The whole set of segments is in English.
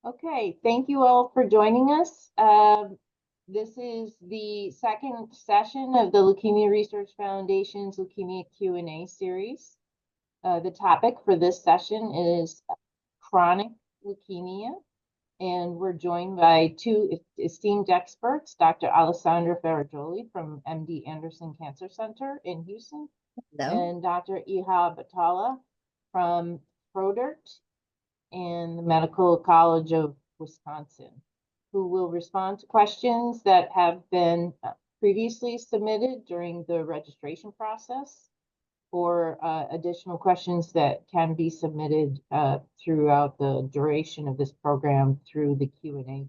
Okay, thank you all for joining us. This is the second session of the Leukemia Research Foundation's Leukemia Q&A series. The topic for this session is chronic leukemia, and we're joined by two esteemed experts, Dr. Alessandra Ferrajoli from MD Anderson Cancer Center in Houston, Hello. and Dr. Ehab Atallah from Froedtert and the Medical College of Wisconsin, who will respond to questions that have been previously submitted during the registration process, or additional questions that can be submitted throughout the duration of this program through the Q&A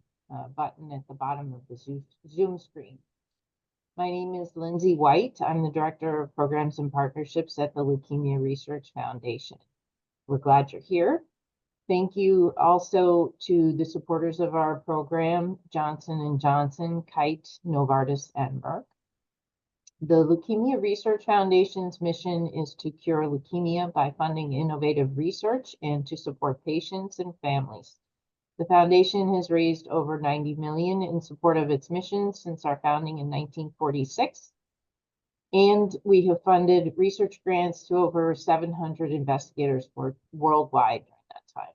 button at the bottom of the Zoom screen. My name is Lindsay White. I'm the Director of Programs and Partnerships at the Leukemia Research Foundation. We're glad you're here. Thank you also to the supporters of our program, Johnson & Johnson, Kite, Novartis, and Merck. The Leukemia Research Foundation's mission is to cure leukemia by funding innovative research and to support patients and families. The foundation has raised over $90 million in support of its mission since our founding in 1946. And we have funded research grants to over 700 investigators worldwide during that time.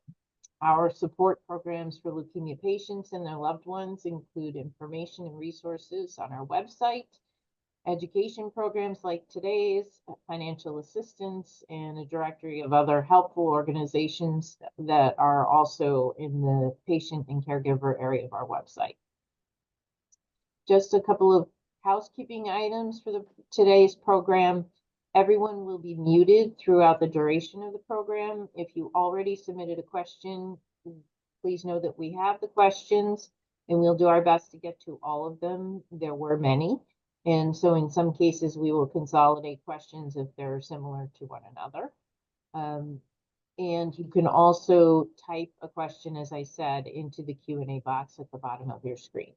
Our support programs for leukemia patients and their loved ones include information and resources on our website, education programs like today's, financial assistance, and a directory of other helpful organizations that are also in the patient and caregiver area of our website. Just a couple of housekeeping items for today's program. Everyone will be muted throughout the duration of the program. If you already submitted a question, please know that we have the questions and we'll do our best to get to all of them. There were many. And so in some cases, we will consolidate questions if they're similar to one another. And you can also type a question, as I said, into the Q&A box at the bottom of your screen.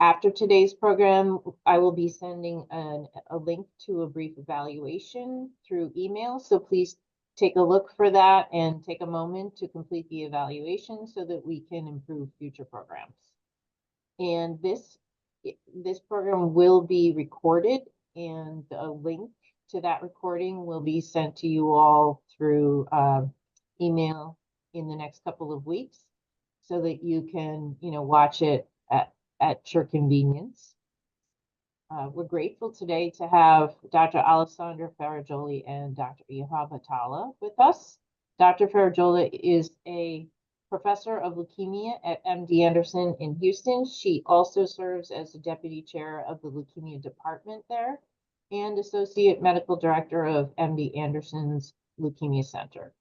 After today's program, I will be sending a link to a brief evaluation through email. So please take a look for that and take a moment to complete the evaluation so that we can improve future programs. And this program will be recorded, and a link to that recording will be sent to you all through email in the next couple of weeks so that you can, watch it at your convenience. We're grateful today to have Dr. Alessandra Ferrajoli and Dr. Ehab Atallah with us. Dr. Ferrajoli is a professor of leukemia at MD Anderson in Houston. She also serves as the deputy chair of the leukemia department there and associate medical director of MD Anderson's Leukemia Center.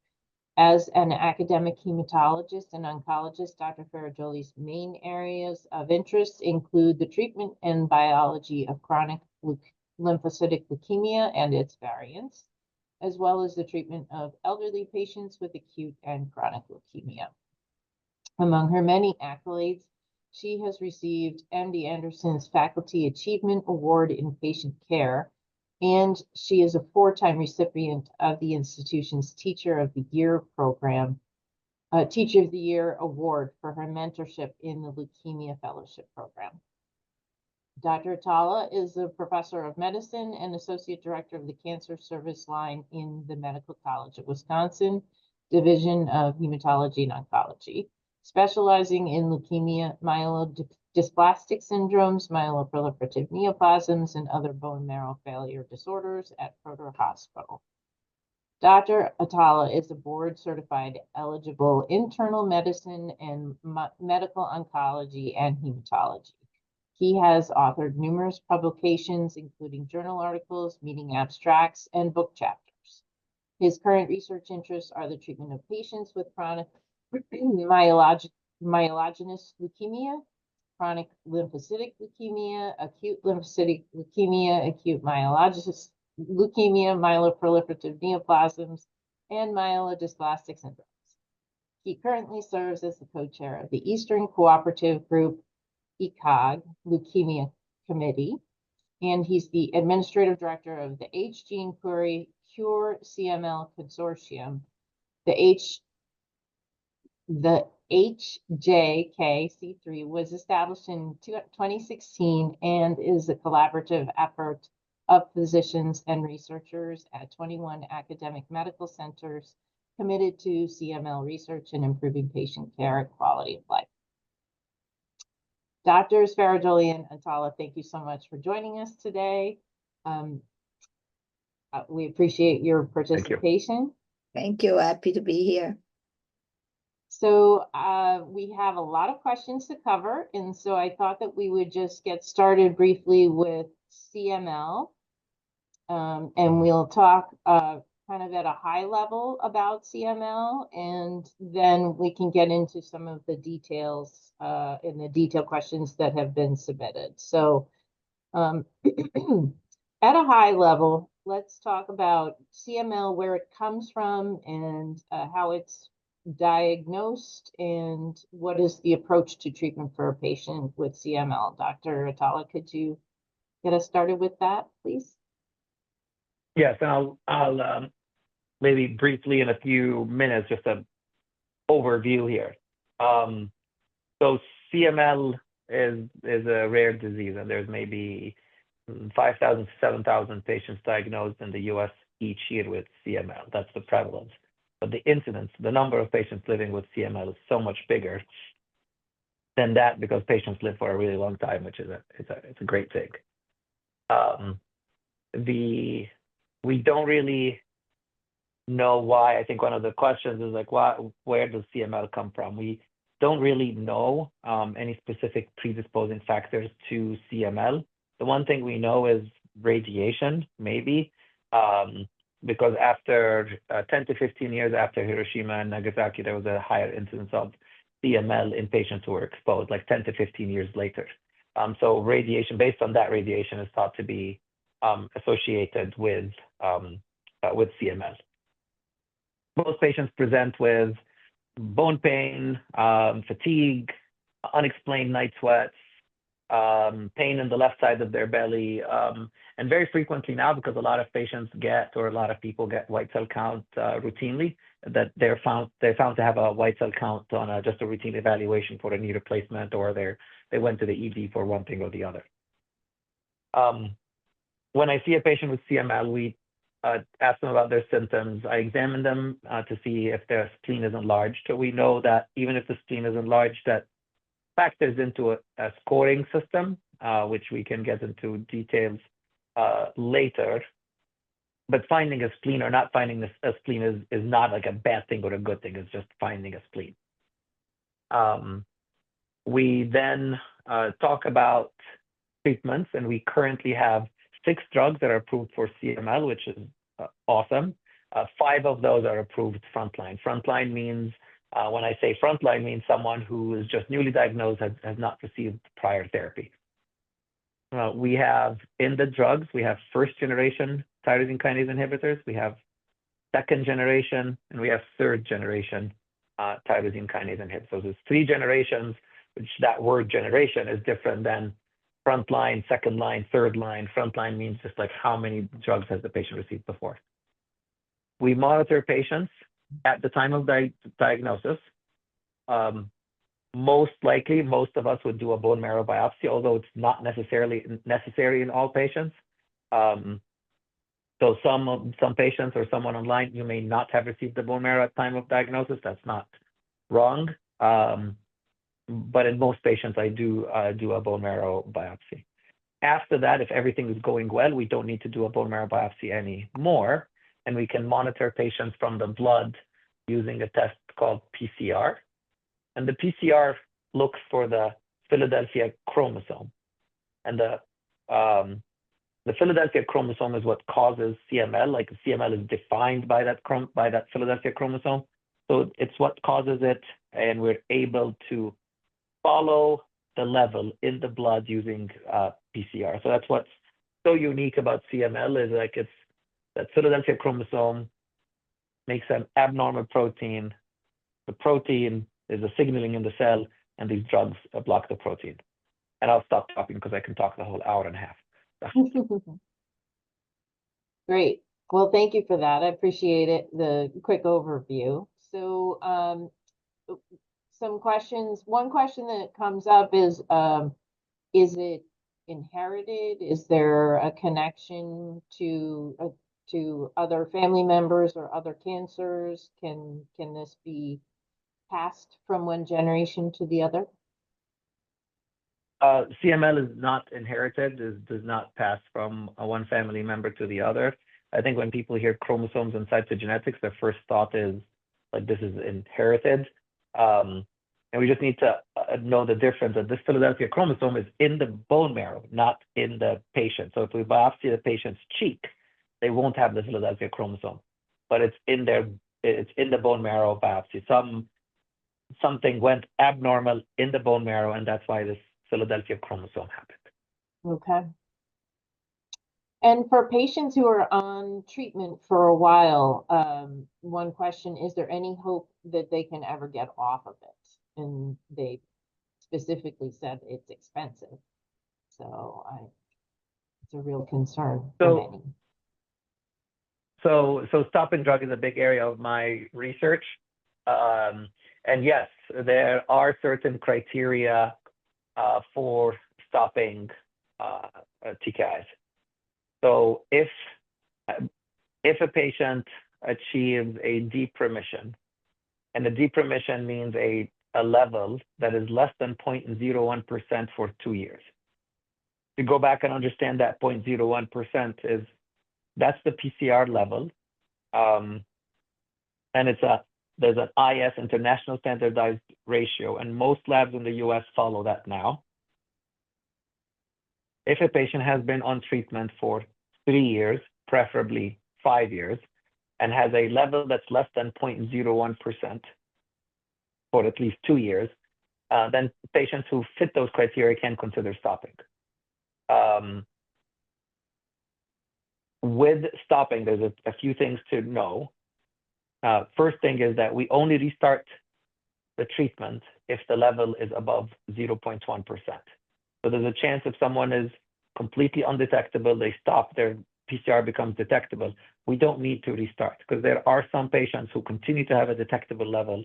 As an academic hematologist and oncologist, Dr. Ferrajoli's main areas of interest include the treatment and biology of chronic lymphocytic leukemia and its variants, as well as the treatment of elderly patients with acute and chronic leukemia. Among her many accolades, she has received MD Anderson's Faculty Achievement Award in Patient Care, and she is a 4-time recipient of the institution's Teacher of the Year program, Teacher of the Year Award for her mentorship in the Leukemia Fellowship Program. Dr. Atallah is a professor of medicine and associate director of the Cancer Service Line in the Medical College of Wisconsin, Division of Hematology and Oncology, specializing in leukemia, myelodysplastic syndromes, myeloproliferative neoplasms, and other bone marrow failure disorders at Froedtert Hospital. Dr. Atallah is a board-certified eligible internal medicine and medical oncology and hematology. He has authored numerous publications, including journal articles, meeting abstracts, and book chapters. His current research interests are the treatment of patients with chronic myelogenous leukemia, chronic lymphocytic leukemia, acute lymphocytic leukemia, acute myelogenous leukemia, myeloproliferative neoplasms, and myelodysplastic syndromes. He currently serves as the co-chair of the Eastern Cooperative Group ECOG Leukemia Committee, and he's the administrative director of the H. Gene Curie Cure CML Consortium. The HJKC3 was established in 2016 and is a collaborative effort of physicians and researchers at 21 academic medical centers committed to CML research and improving patient care and quality of life. Doctors Ferrajoli and Atallah, thank you so much for joining us today. We appreciate your participation. Thank you. Happy to be here. So we have a lot of questions to cover, and so I thought that we would just get started briefly with CML, and we'll talk kind of at a high level about CML, and then we can get into some of the details and the detailed questions that have been submitted. So at a high level, let's talk about CML, where it comes from, and how it's diagnosed, and what is the approach to treatment for a patient with CML. Dr. Atallah, could you get us started with that, please? Yes, and I'll maybe briefly in a few minutes, just an overview here. So CML is a rare disease, and there's maybe 5,000 to 7,000 patients diagnosed in the US each year with CML. That's the prevalence. But the incidence, the number of patients living with CML is so much bigger than that, because patients live for a really long time, which is it's a great thing. We don't really know why. I think one of the questions is like, where does CML come from? We don't really know any specific predisposing factors to CML. The one thing we know is radiation, maybe, because after 10 to 15 years after Hiroshima and Nagasaki, there was a higher incidence of CML in patients who were exposed, like 10 to 15 years later. So radiation, based on that, radiation is thought to be associated with CML. Most patients present with bone pain, fatigue, unexplained night sweats, pain in the left side of their belly, and very frequently now, because a lot of patients or a lot of people get white cell count routinely, that they're found to have a white cell count on just a routine evaluation for a knee replacement, or they went to the ED for one thing or the other. When I see a patient with CML, we ask them about their symptoms. I examine them to see if their spleen is enlarged. So we know that even if the spleen is enlarged, that factors into a scoring system, which we can get into details later. But finding a spleen or not finding a spleen is not like a bad thing or a good thing. It's just finding a spleen. We then talk about treatments, and we currently have 6 drugs that are approved for CML, which is awesome. 5 of those are approved frontline. Frontline means, when I say frontline, means someone who is just newly diagnosed, has not received prior therapy. We have in the drugs, we have first generation tyrosine kinase inhibitors, we have second generation, and we have third generation tyrosine kinase inhibitors. So there's 3 generations, which that word generation is different than front line, second line, third line. Frontline means just like how many drugs has the patient received before. We monitor patients at the time of diagnosis. Most likely, most of us would do a bone marrow biopsy, although it's not necessarily necessary in all patients. So some patients or someone online, you may not have received the bone marrow at time of diagnosis. That's not wrong. But in most patients, I do a bone marrow biopsy. After that, if everything is going well, we don't need to do a bone marrow biopsy anymore, and we can monitor patients from the blood using a test called PCR. And the PCR looks for the Philadelphia chromosome. And the Philadelphia chromosome is what causes CML. Like CML is defined by that Philadelphia chromosome. So it's what causes it, and we're able to follow the level in the blood using PCR. So that's what's so unique about CML, is like it's that Philadelphia chromosome makes an abnormal protein. The protein is a signaling in the cell, and these drugs block the protein. And I'll stop talking because I can talk the whole hour and a half. Great. Well, thank you for that. I appreciate it, the quick overview. So some questions. One question that comes up is it inherited? Is there a connection to other family members or other cancers? Can this be passed from one generation to the other? CML is not inherited, does not pass from one family member to the other. I think when people hear chromosomes and cytogenetics, their first thought is like this is inherited. And we just need to know the difference that this Philadelphia chromosome is in the bone marrow, not in the patient. So if we biopsy the patient's cheek, they won't have the Philadelphia chromosome, but it's in the bone marrow biopsy. Something went abnormal in the bone marrow, and that's why this Philadelphia chromosome happened. Okay. And for patients who are on treatment for a while, one question, is there any hope that they can ever get off of it? And they specifically said it's expensive. So it's a real concern for many. So stopping drug is a big area of my research. And yes, there are certain criteria for stopping TKIs. So if a patient achieves a deep remission, and a deep remission means a level that is less than 0.01% for 2 years. To go back and understand that 0.01% that's the PCR level. And there's an IS, International Standardized Ratio, and most labs in the US follow that now. If a patient has been on treatment for 3 years, preferably 5 years, and has a level that's less than 0.01% for at least 2 years, then patients who fit those criteria can consider stopping. With stopping, there's a few things to know. First thing is that we only restart the treatment if the level is above 0.1%. So there's a chance if someone is completely undetectable, they stop, their PCR becomes detectable. We don't need to restart because there are some patients who continue to have a detectable level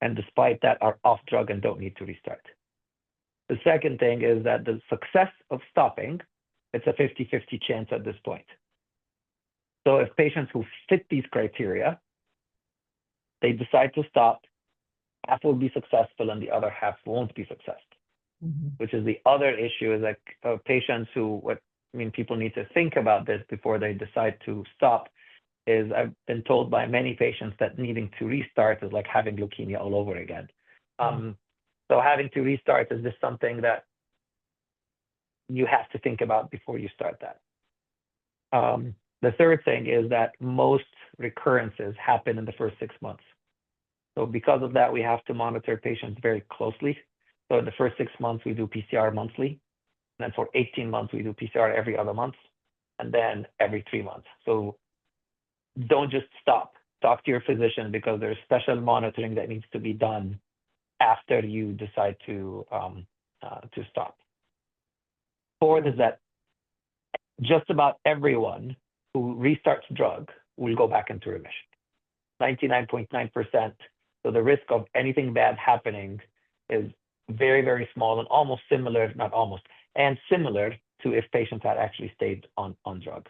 and despite that are off drug and don't need to restart. The second thing is that the success of stopping, it's a 50-50 chance at this point. So if patients who fit these criteria, they decide to stop, half will be successful and the other half won't be successful. Which is the other issue is like patients who, people need to think about this before they decide to stop is I've been told by many patients that needing to restart is like having leukemia all over again. So having to restart is just something that you have to think about before you start that. The third thing is that most recurrences happen in the first 6 months. So because of that, we have to monitor patients very closely. So in the first 6 months, we do PCR monthly. And then for 18 months, we do PCR every other month. And then every 3 months. So don't just stop. Talk to your physician because there's special monitoring that needs to be done after you decide to stop. Fourth is that just about everyone who restarts drug will go back into remission. 99.9%. So the risk of anything bad happening is very, very small and almost similar, not almost, and similar to if patients had actually stayed on drug.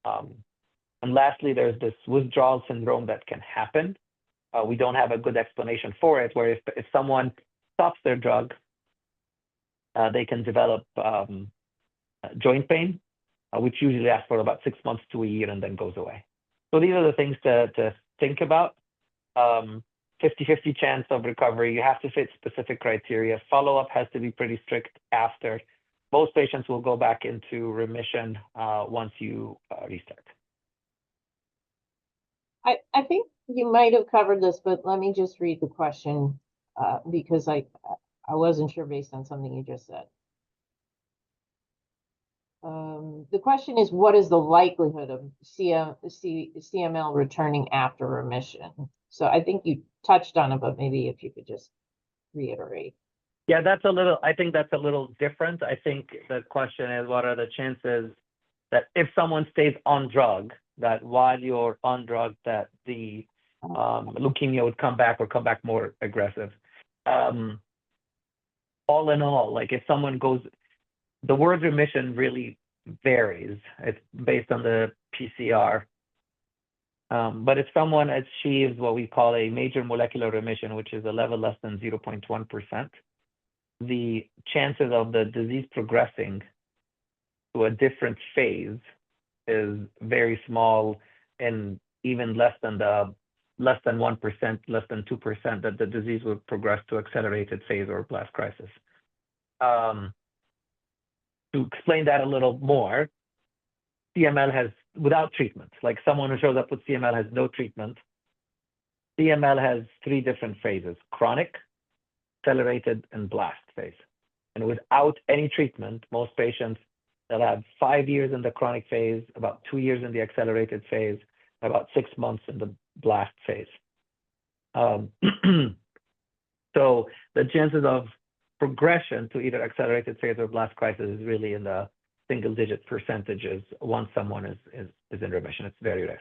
And lastly, there's this withdrawal syndrome that can happen. We don't have a good explanation for it, where if someone stops their drug, they can develop joint pain, which usually lasts for about 6 months to a year and then goes away. So these are the things to think about. 50-50 chance of recovery. You have to fit specific criteria. Follow-up has to be pretty strict after. Most patients will go back into remission once you restart. I think you might have covered this, but let me just read the question because I wasn't sure based on something you just said. The question is, what is the likelihood of CML returning after remission? So I think you touched on it, but maybe if you could just reiterate. Yeah, I think that's a little different. I think the question is, what are the chances that if someone stays on drug, that while you're on drug, that the leukemia would come back or come back more aggressive? all in all, like if someone goes, the word remission really varies. It's based on the PCR. But if someone achieves what we call a major molecular remission, which is a level less than 0.1%, the chances of the disease progressing to a different phase is very small, and even less than 1%, less than 2%, that the disease will progress to accelerated phase or blast crisis. To explain that a little more, CML has, without treatment, like someone who shows up with CML has no treatment, CML has 3 different phases: chronic, accelerated, and blast phase. And without any treatment, most patients, they'll have 5 years in the chronic phase, about 2 years in the accelerated phase, about 6 months in the blast phase. So the chances of progression to either accelerated phase or blast crisis is really in the single-digit percentages once someone is in remission. It's very rare.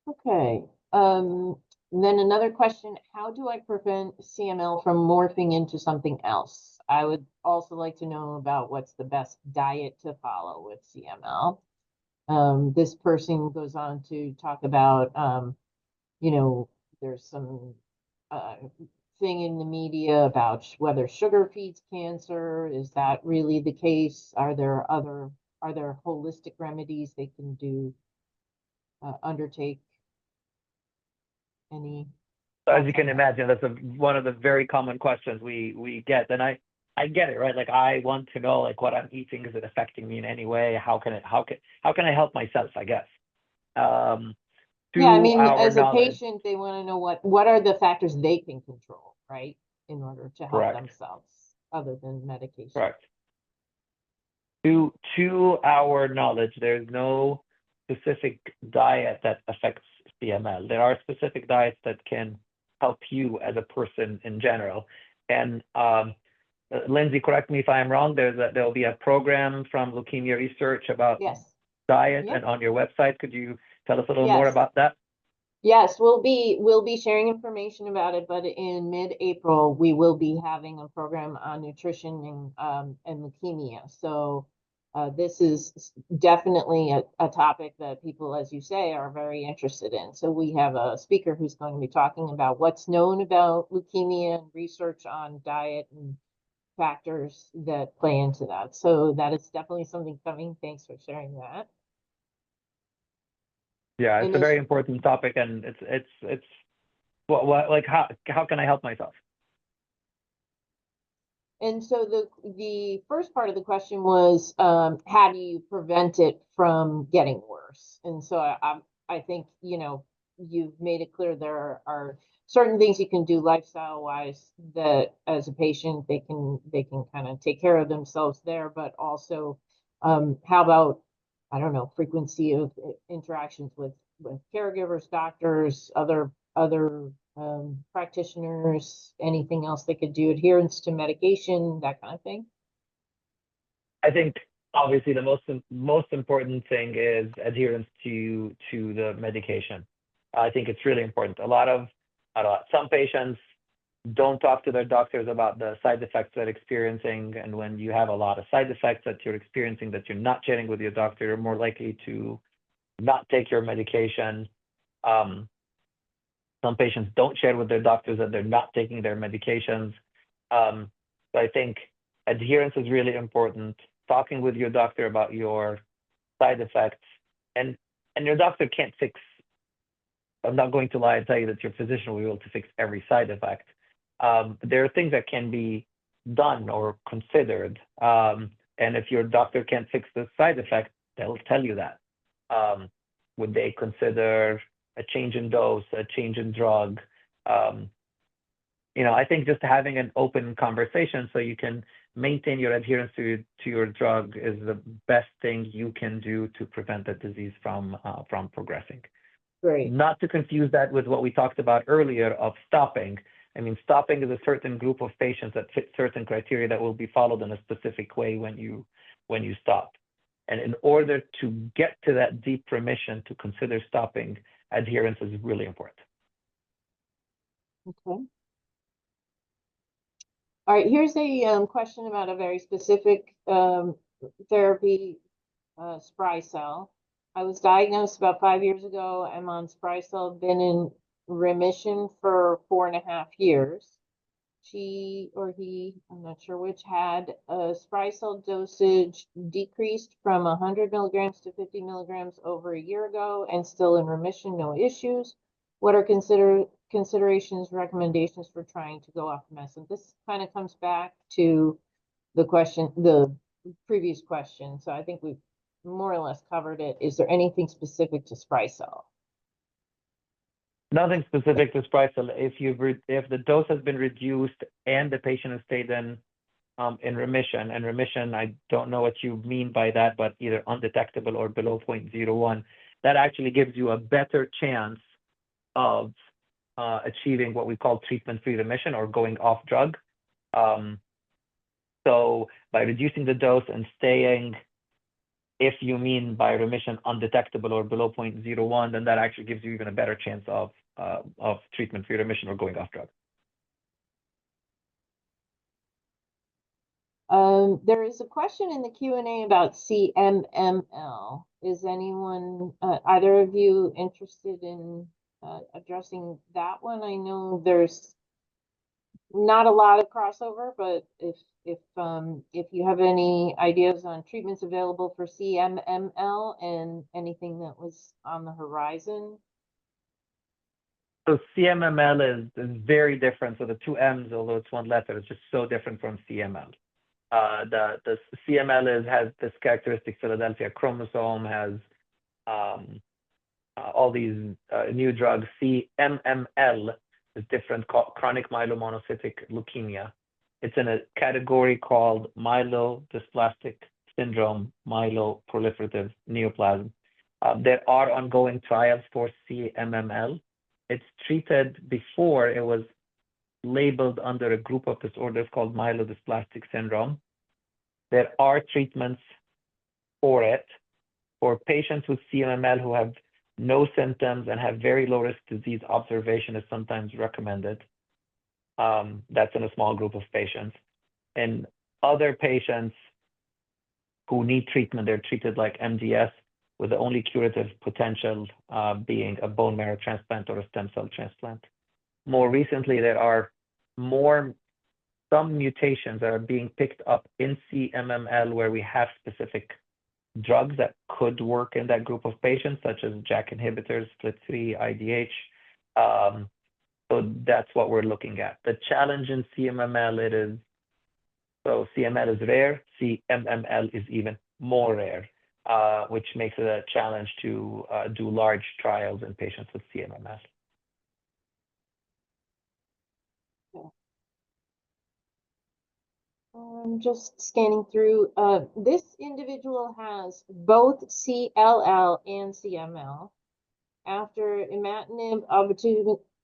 Okay. Then another question, how do I prevent CML from morphing into something else? I would also like to know about what's the best diet to follow with CML. This person goes on to talk about, there's some thing in the media about whether sugar feeds cancer. Is that really the case? Are there holistic remedies they can do, undertake? Any? As you can imagine, that's one of the very common questions we get, and I get it, right? Like I want to know, like, what I'm eating, is it affecting me in any way? How can I help myself, I guess? Yeah, I mean, as a patient, they want to know what are the factors they can control, right, in order to help themselves, other than medication. Correct. To our knowledge, there's no specific diet that affects CML. There are specific diets that can help you as a person in general. And Lindsay, correct me if I'm wrong, there'll be a program from Leukemia Research about diet and on your website. Could you tell us a little more about that? Yes, we'll be sharing information about it, but in mid-April, we will be having a program on nutrition and leukemia. So this is definitely a topic that people, as you say, are very interested in. So we have a speaker who's going to be talking about what's known about leukemia and research on diet and factors that play into that. So that is definitely something coming. Thanks for sharing that. Yeah, it's a very important topic, and it's what like how can I help myself? And so the first part of the question was, how do you prevent it from getting worse? And so I think, you've made it clear there are certain things you can do lifestyle wise that as a patient they can kind of take care of themselves there, but also how about, I don't know, frequency of interactions with caregivers, doctors, other practitioners, anything else they could do, adherence to medication, that kind of thing? I think obviously the most important thing is adherence to the medication. I think it's really important. Some patients don't talk to their doctors about the side effects they're experiencing, and when you have a lot of side effects that you're experiencing that you're not sharing with your doctor, you're more likely to not take your medication. Some patients don't share with their doctors that they're not taking their medications. So I think adherence is really important. Talking with your doctor about your side effects, and your doctor can't fix. I'm not going to lie and tell you that your physician will be able to fix every side effect. There are things that can be done or considered, and if your doctor can't fix the side effect, they'll tell you that. Would they consider a change in dose, a change in drug? I think just having an open conversation so you can maintain your adherence to your drug is the best thing you can do to prevent the disease from progressing. Great. Not to confuse that with what we talked about earlier of stopping. I mean, stopping is a certain group of patients that fit certain criteria that will be followed in a specific way when you stop. And in order to get to that deep remission, to consider stopping, adherence is really important. Okay. All right, here's a question about a very specific therapy, Sprycel. I was diagnosed about 5 years ago. I'm on Sprycel, been in remission for 4.5 years. She or he, I'm not sure which, had a Sprycel dosage decreased from 100 milligrams to 50 milligrams over a year ago and still in remission, no issues. What are considerations, recommendations for trying to go off medicine? This kind of comes back to the question, the previous question. So I think we've more or less covered it. Is there anything specific to Sprycel? Nothing specific to Sprycel. If the dose has been reduced and the patient has stayed in remission, and remission, I don't know what you mean by that, but either undetectable or below 0.01, that actually gives you a better chance of achieving what we call treatment-free remission or going off drug. So by reducing the dose and staying, if you mean by remission undetectable or below 0.01, then that actually gives you even a better chance of treatment-free remission or going off drug. There is a question in the Q&A about CMML. Is anyone, either of you, interested in addressing that one? I know there's not a lot of crossover, but if you have any ideas on treatments available for CMML and anything that was on the horizon. So CMML is very different. So the two M's, although it's one letter, is just so different from CML. The CML has this characteristic Philadelphia chromosome, has all these new drugs. CMML is different, called chronic myelomonocytic leukemia. It's in a category called myelodysplastic syndrome, myeloproliferative neoplasm. There are ongoing trials for CMML. It's treated before it was labeled under a group of disorders called myelodysplastic syndrome. There are treatments for it. For patients with CMML who have no symptoms and have very low risk disease, observation is sometimes recommended. That's in a small group of patients. And other patients who need treatment, they're treated like MDS, with the only curative potential being a bone marrow transplant or a stem cell transplant. More recently, there are some mutations that are being picked up in CMML where we have specific drugs that could work in that group of patients, such as JAK inhibitors, FLT3, IDH. So that's what we're looking at. The challenge in CMML, CML is rare, CMML is even more rare, which makes it a challenge to do large trials in patients with CMML. I'm just scanning through. This individual has both CLL and CML. After imatinib,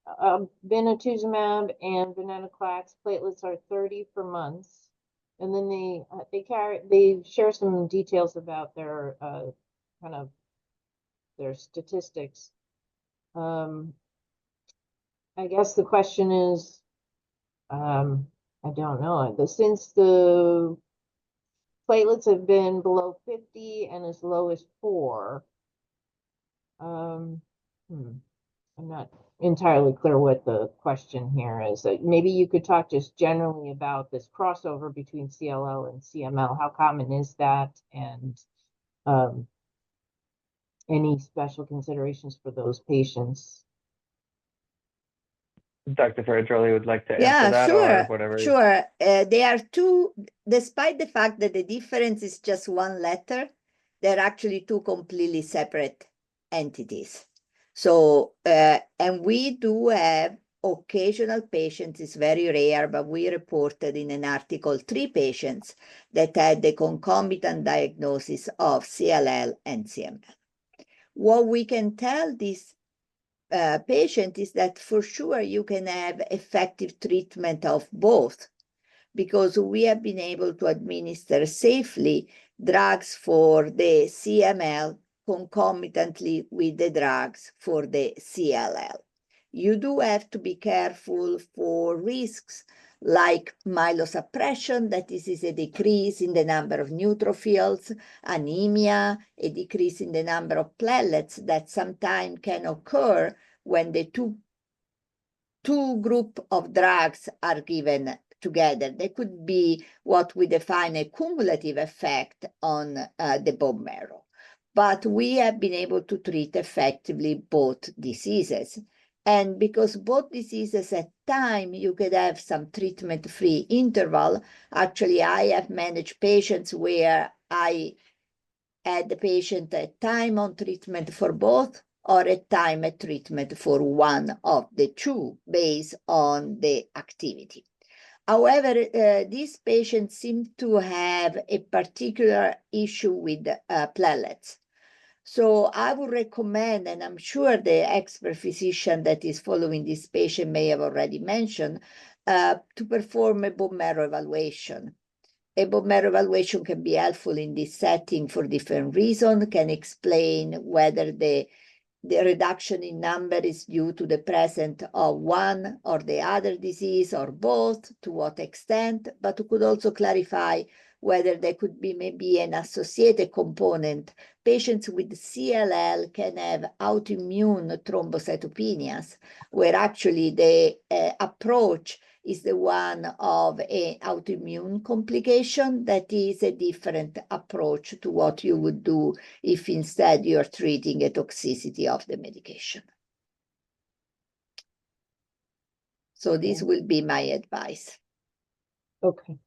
obinutuzumab, and venetoclax, platelets are 30 per month. And then they share some details about their kind of their statistics. I guess the question is, I don't know. Since the platelets have been below 50 and as low as 4, I'm not entirely clear what the question here is. Maybe you could talk just generally about this crossover between CLL and CML. How common is that? And any special considerations for those patients? Dr. Ferrajoli would like to answer that, or whatever. Sure. They are two, despite the fact that the difference is just one letter, they're actually two completely separate entities. So, and we do have occasional patients, it's very rare, but we reported in an article 3 patients that had the concomitant diagnosis of CLL and CML. What we can tell this patient is that for sure you can have effective treatment of both, because we have been able to administer safely drugs for the CML concomitantly with the drugs for the CLL. You do have to be careful for risks like myelosuppression, that is a decrease in the number of neutrophils, anemia, a decrease in the number of platelets that sometimes can occur when the two group of drugs are given together. There could be what we define a cumulative effect on the bone marrow. But we have been able to treat effectively both diseases. And because both diseases at time, you could have some treatment-free interval. Actually, I have managed patients where I had the patient at time on treatment for both, or at time at treatment for one of the two based on the activity. However, these patients seem to have a particular issue with platelets. So I would recommend, and I'm sure the expert physician that is following this patient may have already mentioned, to perform a bone marrow evaluation. A bone marrow evaluation can be helpful in this setting for different reasons, can explain whether the reduction in number is due to the presence of one or the other disease or both, to what extent, but could also clarify whether there could be maybe an associated component. Patients with CLL can have autoimmune thrombocytopenias, where actually the approach is the one of an autoimmune complication that is a different approach to what you would do if instead you're treating a toxicity of the medication. So this will be my advice. Okay.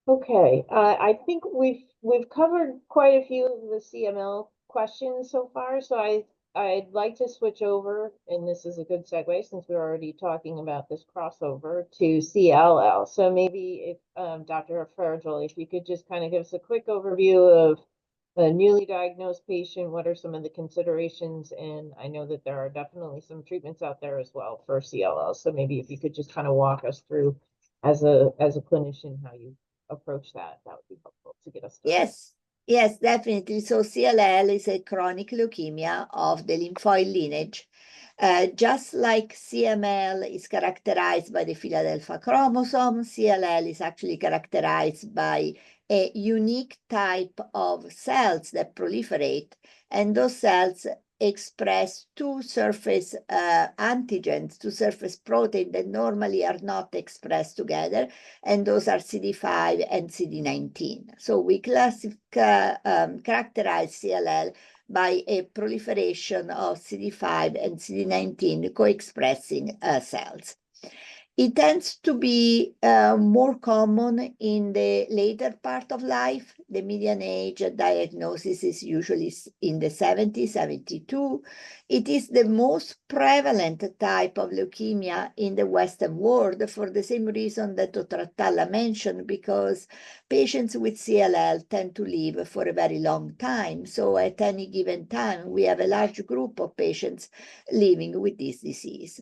Okay, I think we've covered quite a few of the CML questions so far, so I'd like to switch over, and this is a good segue since we're already talking about this crossover, to CLL. So maybe if Dr. Ferrajoli, if you could just kind of give us a quick overview of a newly diagnosed patient, what are some of the considerations? And I know that there are definitely some treatments out there as well for CLL. So maybe if you could just kind of walk us through as a clinician how you approach that would be helpful to get us started. Yes, definitely. So CLL is a chronic leukemia of the lymphoid lineage. Just like CML is characterized by the Philadelphia chromosome, CLL is actually characterized by a unique type of cells that proliferate, and those cells express two surface antigens, two surface proteins that normally are not expressed together, and those are CD5 and CD19. So we characterize CLL by a proliferation of CD5 and CD19 co-expressing cells. It tends to be more common in the later part of life. The median age at diagnosis is usually in the 70s, 72. It is the most prevalent type of leukemia in the Western world for the same reason that Dr. Atallah mentioned, because patients with CLL tend to live for a very long time. So at any given time, we have a large group of patients living with this disease.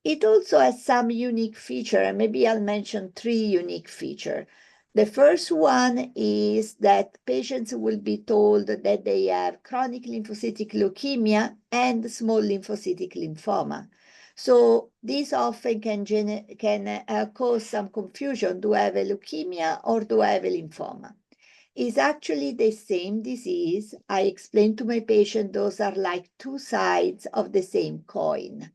It also has some unique feature, and maybe I'll mention 3 unique features. The first one is that patients will be told that they have chronic lymphocytic leukemia and small lymphocytic lymphoma. So this often can cause some confusion. Do I have a leukemia or do I have a lymphoma? It's actually the same disease. I explain to my patient those are like 2 sides of the same coin.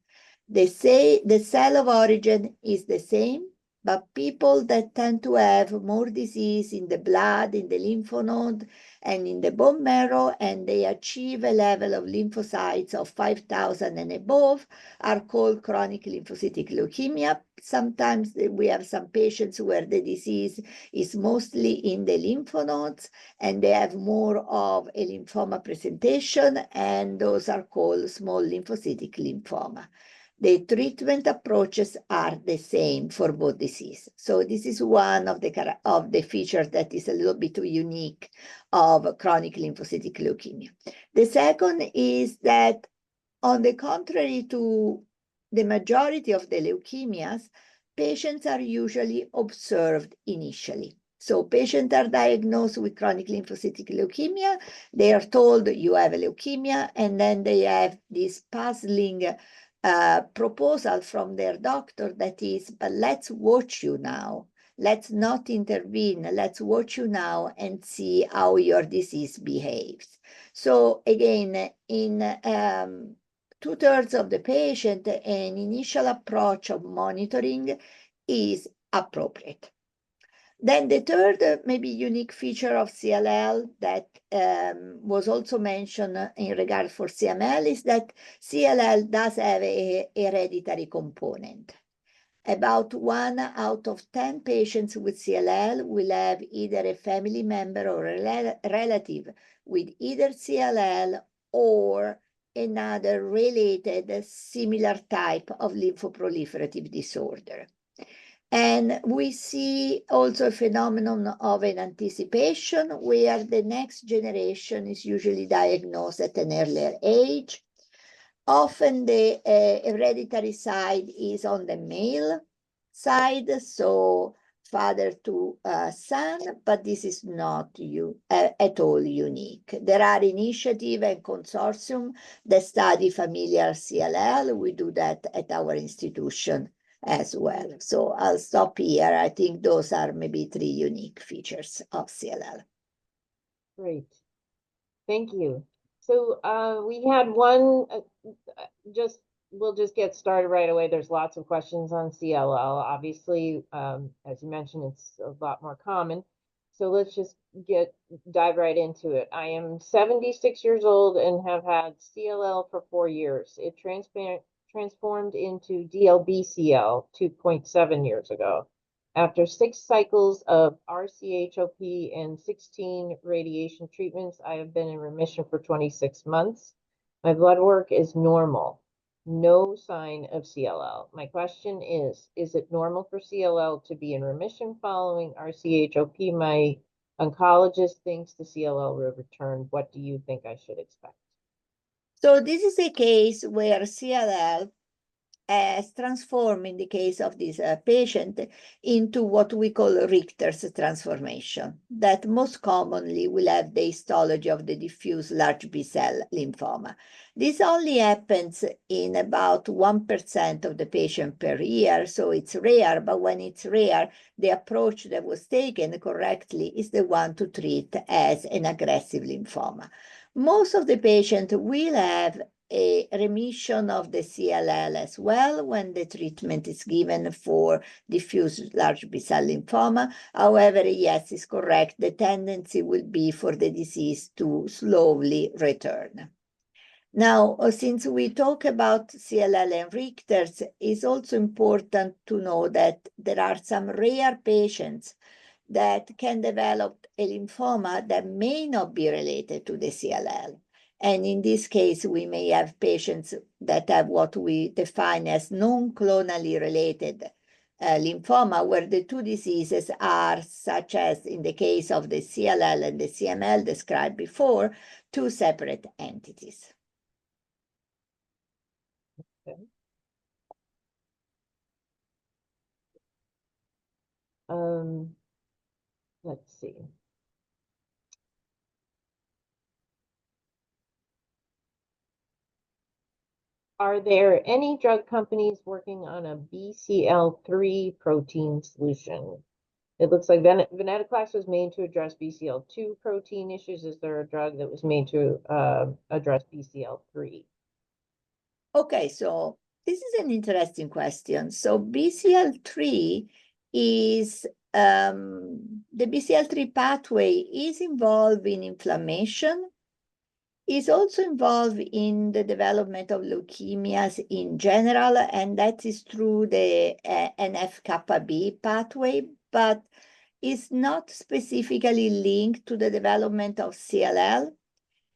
They say the cell of origin is the same, but people that tend to have more disease in the blood, in the lymph node, and in the bone marrow, and they achieve a level of lymphocytes of 5,000 and above, are called chronic lymphocytic leukemia. Sometimes we have some patients where the disease is mostly in the lymph nodes, and they have more of a lymphoma presentation, and those are called small lymphocytic lymphoma. The treatment approaches are the same for both diseases. So this is one of the features that is a little bit unique of chronic lymphocytic leukemia. The second is that, on the contrary to the majority of the leukemias, patients are usually observed initially. So patients are diagnosed with chronic lymphocytic leukemia. They are told you have a leukemia, and then they have this puzzling proposal from their doctor that is, but let's watch you now. Let's not intervene. Let's watch you now and see how your disease behaves. So again, in 2/3 of the patient, an initial approach of monitoring is appropriate. Then the third maybe unique feature of CLL that was also mentioned in regard for CML is that CLL does have a hereditary component. About 1 out of 10 patients with CLL will have either a family member or a relative with either CLL or another related similar type of lymphoproliferative disorder. And we see also a phenomenon of an anticipation where the next generation is usually diagnosed at an earlier age. Often the hereditary side is on the male side, so father to son, but this is not at all unique. There are initiatives and consortium that study familial CLL. We do that at our institution as well. So I'll stop here. I think those are maybe 3 unique features of CLL. Great. Thank you. So we had one, we'll just get started right away. There's lots of questions on CLL. Obviously, as you mentioned, it's a lot more common. So let's just dive right into it. I am 76 years old and have had CLL for 4 years. It transformed into DLBCL 2.7 years ago. After 6 cycles of RCHOP and 16 radiation treatments, I have been in remission for 26 months. My blood work is normal. No sign of CLL. My question is it normal for CLL to be in remission following RCHOP? My oncologist thinks the CLL will return. What do you think I should expect? So this is a case where CLL has transformed, in the case of this patient, into what we call Richter's transformation, that most commonly will have the histology of the diffuse large B-cell lymphoma. This only happens in about 1% of the patient per year, so it's rare, but when it's rare, the approach that was taken correctly is the one to treat as an aggressive lymphoma. Most of the patients will have a remission of the CLL as well when the treatment is given for diffuse large B-cell lymphoma. However, yes, it's correct. The tendency will be for the disease to slowly return. Now, since we talk about CLL and Richter's, it's also important to know that there are some rare patients that can develop a lymphoma that may not be related to the CLL. And in this case, we may have patients that have what we define as non-clonally related lymphoma, where the 2 diseases are, such as in the case of the CLL and the CML described before, 2 separate entities. Okay. Let's see. Are there any drug companies working on a BCL3 protein solution? It looks like venetoclax was made to address BCL2 protein issues. Is there a drug that was made to address BCL3? Okay, so this is an interesting question. So BCL3 is, the BCL3 pathway is involved in inflammation, is also involved in the development of leukemias in general, and that is through the NF-κB pathway, but is not specifically linked to the development of CLL.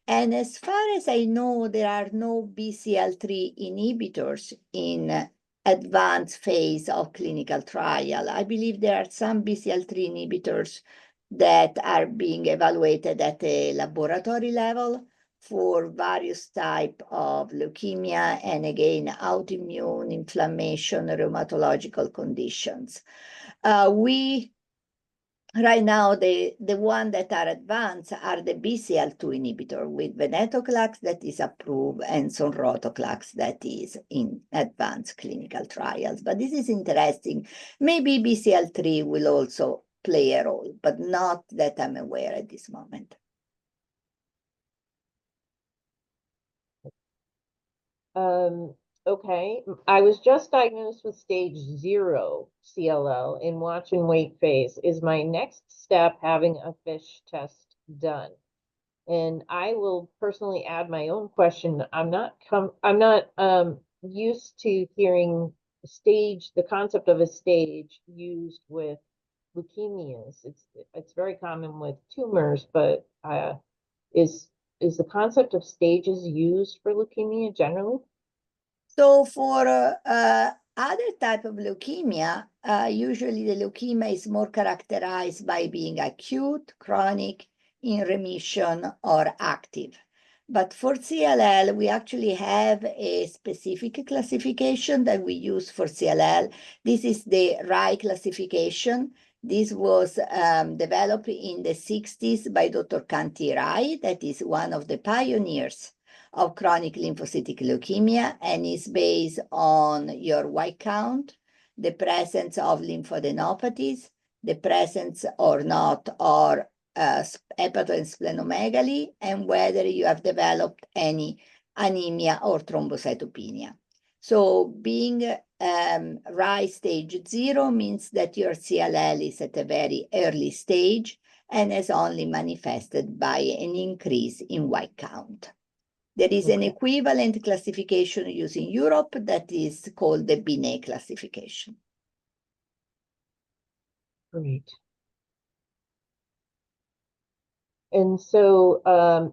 And as far as I know, there are no BCL3 inhibitors in advanced phase of clinical trial. I believe there are some BCL3 inhibitors that are being evaluated at a laboratory level for various type of leukemia and again, autoimmune, inflammation, rheumatological conditions. Right now, the one that are advanced are the BCL2 inhibitor with venetoclax that is approved and sonrotoclax that is in advanced clinical trials. But this is interesting. Maybe BCL3 will also play a role, but not that I'm aware at this moment. Okay, I was just diagnosed with stage 0 CLL in watch and wait phase. Is my next step having a FISH test done? And I will personally add my own question. I'm not used to hearing the concept of a stage used with leukemias. It's very common with tumors, but is the concept of stages used for leukemia generally? So for other type of leukemia, usually the leukemia is more characterized by being acute, chronic, in remission, or active. But for CLL, we actually have a specific classification that we use for CLL. This is the RAI classification. This was developed in the 60s by Dr. Kanti Rai, that is one of the pioneers of chronic lymphocytic leukemia, and is based on your white count, the presence of lymphadenopathies, the presence or not or hepatosplenomegaly, and whether you have developed any anemia or thrombocytopenia. So being RAI stage 0 means that your CLL is at a very early stage and is only manifested by an increase in white count. There is an equivalent classification used in Europe that is called the Binet classification. Great. And so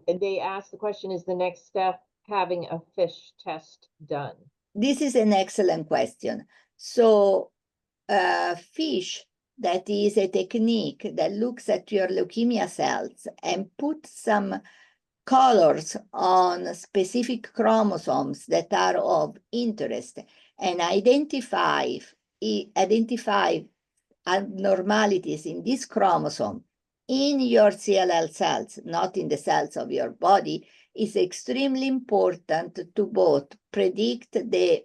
they asked the question, is the next step having a FISH test done? This is an excellent question. So FISH, that is a technique that looks at your leukemia cells and puts some colors on specific chromosomes that are of interest and identify abnormalities in this chromosome in your CLL cells, not in the cells of your body, is extremely important to both predict the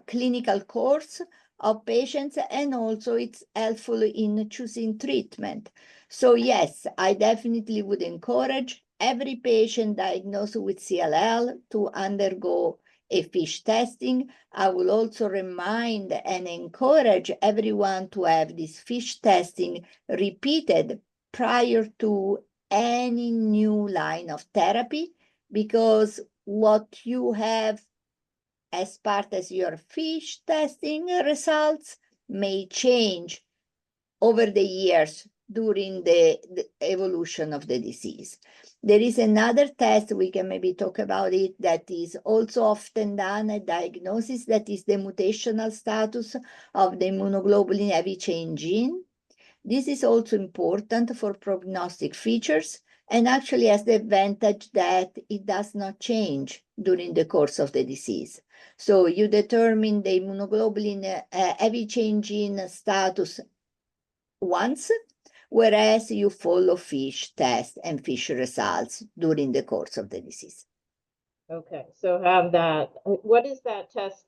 clinical course of patients, and also it's helpful in choosing treatment. So yes, I definitely would encourage every patient diagnosed with CLL to undergo a FISH testing. I will also remind and encourage everyone to have this FISH testing repeated prior to any new line of therapy, because what you have as part of your FISH testing results may change over the years during the evolution of the disease. There is another test, we can maybe talk about it, that is also often done at diagnosis, that is the mutational status of the immunoglobulin heavy chain gene. This is also important for prognostic features and actually has the advantage that it does not change during the course of the disease. So you determine the immunoglobulin heavy chain gene status once, whereas you follow FISH test and FISH results during the course of the disease. Okay, so have that. What is that test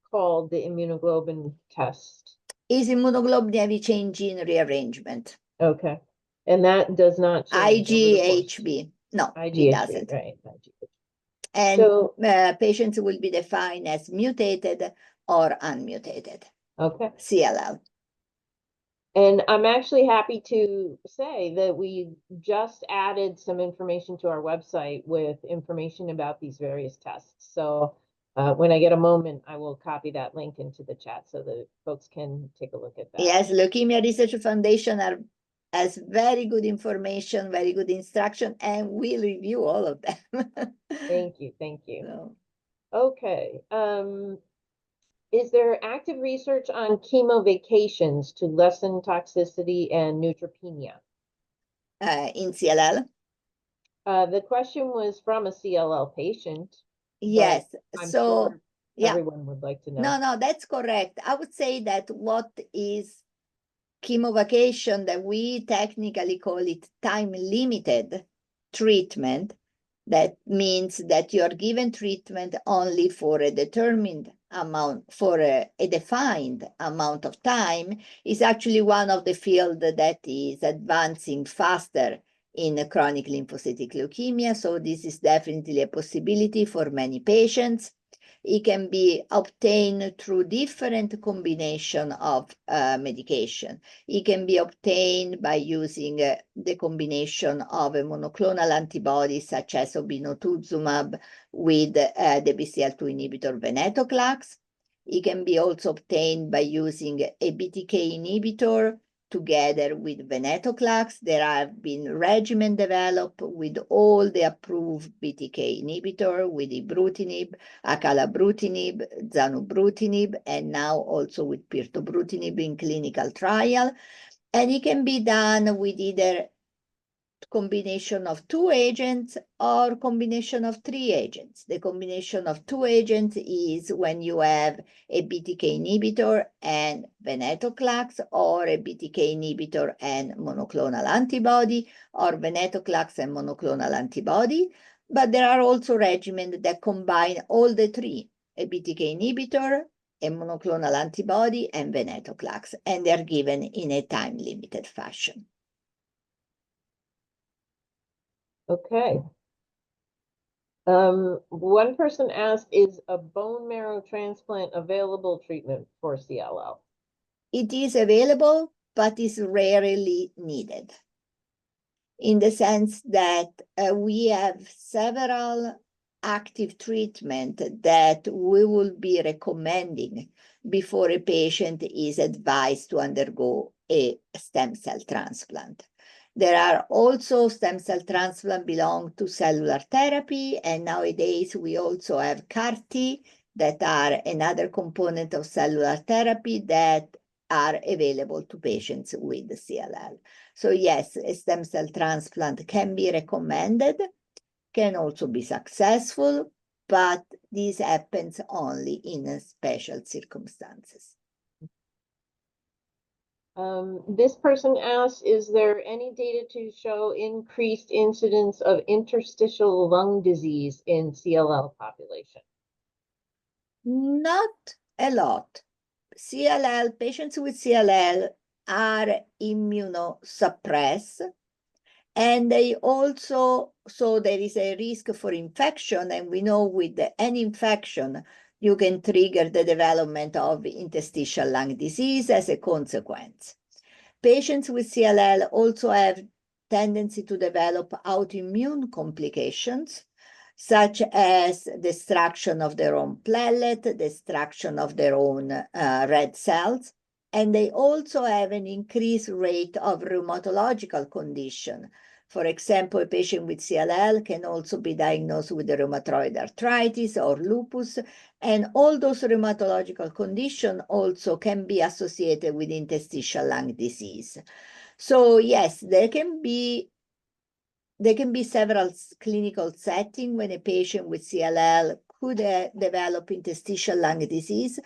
called, the immunoglobulin test? Is immunoglobulin heavy chain gene rearrangement. Okay, and that does not change over the course. IGHB. No, it IGHB, doesn't. right. And So, patients will be defined as mutated or unmutated. okay. CLL. And I'm actually happy to say that we just added some information to our website with information about these various tests. So when I get a moment, I will copy that link into the chat so that folks can take a look at that. Yes, Leukemia Research Foundation has very good information, very good instruction, and we'll review all of them. Thank you, thank you. So, okay. Is there active research on chemo vacations to lessen toxicity and neutropenia? in CLL? The question was from a CLL patient. Yes, I'm so, sure yeah. everyone would like to know. No, that's correct. I would say that what is chemovacation, that we technically call it time-limited treatment, that means that you are given treatment only for a determined amount, for a defined amount of time, is actually one of the fields that is advancing faster in chronic lymphocytic leukemia. So this is definitely a possibility for many patients. It can be obtained through different combination of medication. It can be obtained by using the combination of a monoclonal antibody such as obinutuzumab with the BCL2 inhibitor venetoclax. It can be also obtained by using a BTK inhibitor together with venetoclax. There have been regimen developed with all the approved BTK inhibitor, with ibrutinib, acalabrutinib, zanubrutinib, and now also with pirtobrutinib in clinical trial. And it can be done with either combination of 2 agents or combination of 3 agents. The combination of 2 agents is when you have a BTK inhibitor and venetoclax, or a BTK inhibitor and monoclonal antibody, or venetoclax and monoclonal antibody. But there are also regimens that combine all the 3, a BTK inhibitor, a monoclonal antibody, and venetoclax, and they're given in a time-limited fashion. Okay. One person asked, is a bone marrow transplant available treatment for CLL? It is available, but is rarely needed, in the sense that we have several active treatment that we will be recommending before a patient is advised to undergo a stem cell transplant. There are also stem cell transplant belong to cellular therapy, and nowadays we also have CAR-T that are another component of cellular therapy that are available to patients with CLL. So yes, a stem cell transplant can be recommended, can also be successful, but this happens only in special circumstances. This person asks, is there any data to show increased incidence of interstitial lung disease in CLL population? Not a lot. CLL, patients with CLL are immunosuppressed, and they also, so there is a risk for infection, and we know with any infection, you can trigger the development of interstitial lung disease as a consequence. Patients with CLL also have tendency to develop autoimmune complications, such as destruction of their own platelet, destruction of their own red cells, and they also have an increased rate of rheumatological condition. For example, a patient with CLL can also be diagnosed with rheumatoid arthritis or lupus, and all those rheumatological conditions also can be associated with interstitial lung disease. So yes, there can be several clinical settings when a patient with CLL could develop interstitial lung disease,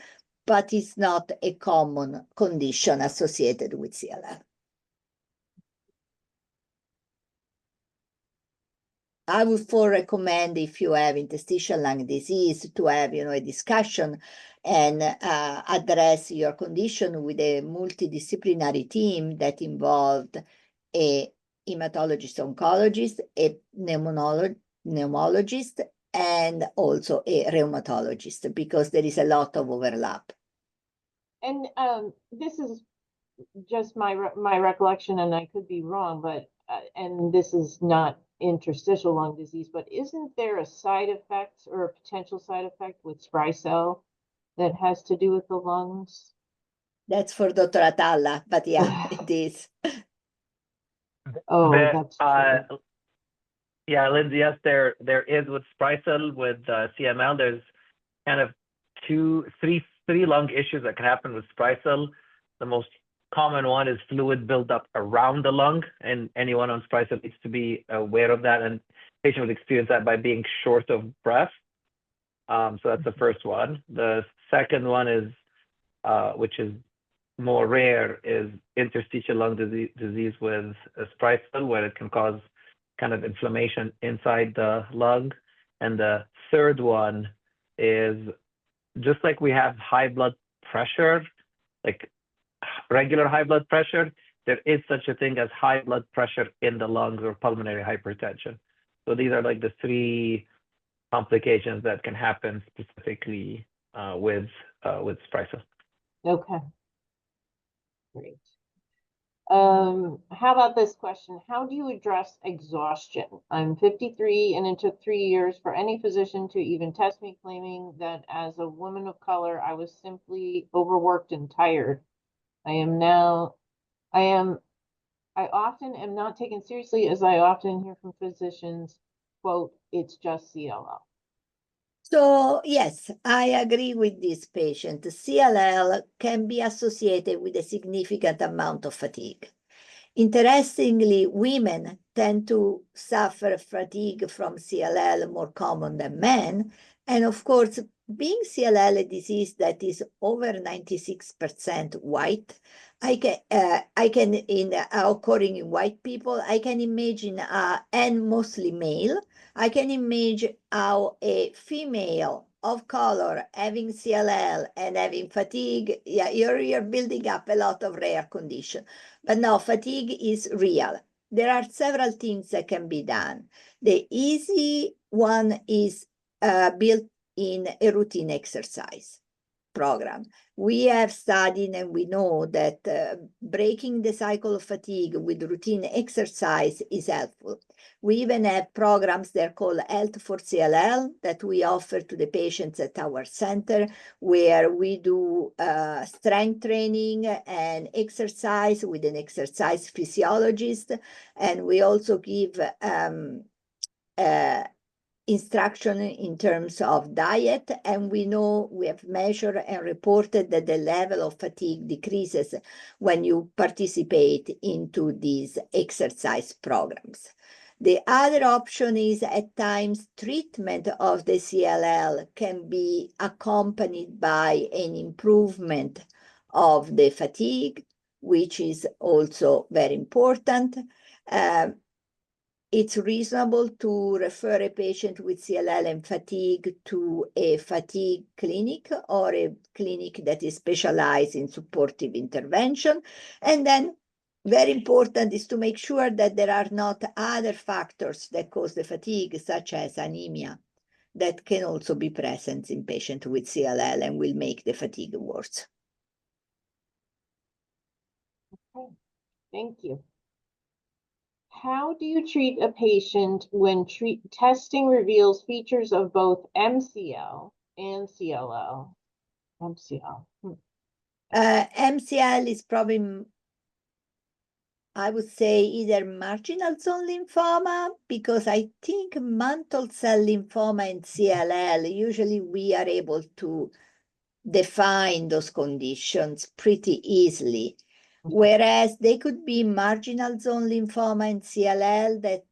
but it's not a common condition associated with CLL. I would recommend, if you have interstitial lung disease, to have a discussion and address your condition with a multidisciplinary team that involved a hematologist oncologist, a pneumologist, and also a rheumatologist, because there is a lot of overlap. And this is just my recollection, and I could be wrong, but and this is not interstitial lung disease, but isn't there a side effect or a potential side effect with spry cell that has to do with the lungs? That's for Dr. Atallah, but yeah, it is. Oh, that's true. Yeah, Lindsay, yes, there is with spry cell, with CML, there's kind of three lung issues that can happen with spry cell. The most common one is fluid buildup around the lung, and anyone on Sprycel needs to be aware of that, and patient would experience that by being short of breath. So that's the first one. The second one is, which is more rare, is interstitial lung disease with Sprycel, where it can cause kind of inflammation inside the lung. And the third one is, just like we have high blood pressure, like regular high blood pressure, there is such a thing as high blood pressure in the lungs, or pulmonary hypertension. So these are like the three complications that can happen specifically with Sprycel. Okay. Great. How about this question? How do you address exhaustion? I'm 53 and it took 3 years for any physician to even test me, claiming that as a woman of color, I was simply overworked and tired. I often am not taken seriously, as I often hear from physicians, quote, it's just CLL. So yes, I agree with this patient. CLL can be associated with a significant amount of fatigue. Interestingly, women tend to suffer fatigue from CLL more common than men. And of course, being CLL a disease that is over 96% white, occurring in white people, I can imagine, and mostly male, I can imagine how a female of color having CLL and having fatigue, yeah, you're building up a lot of rare condition. But no, fatigue is real. There are several things that can be done. The easy one is built in a routine exercise program. We have studied and we know that breaking the cycle of fatigue with routine exercise is helpful. We even have programs that are called Health for CLL that we offer to the patients at our center, where we do strength training and exercise with an exercise physiologist. And we also give instruction in terms of diet, and we know we have measured and reported that the level of fatigue decreases when you participate into these exercise programs. The other option is, at times, treatment of the CLL can be accompanied by an improvement of the fatigue, which is also very important. It's reasonable to refer a patient with CLL and fatigue to a fatigue clinic, or a clinic that is specialized in supportive intervention. And then very important is to make sure that there are not other factors that cause the fatigue, such as anemia, that can also be present in patients with CLL and will make the fatigue worse. Okay, thank you. How do you treat a patient when testing reveals features of both MCL and CLL? MCL. MCL is probably, I would say, either marginal zone lymphoma, because I think mantle cell lymphoma and CLL, usually we are able to define those conditions pretty easily. Whereas they could be marginal zone lymphoma and CLL that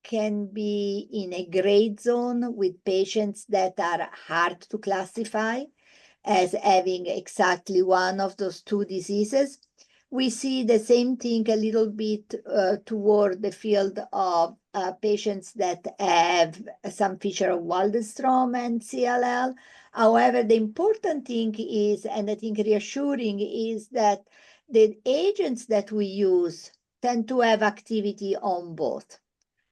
can be in a gray zone with patients that are hard to classify as having exactly one of those two diseases. We see the same thing a little bit toward the field of patients that have some feature of Waldenstrom and CLL. However, the important thing is, and I think reassuring, is that the agents that we use tend to have activity on both.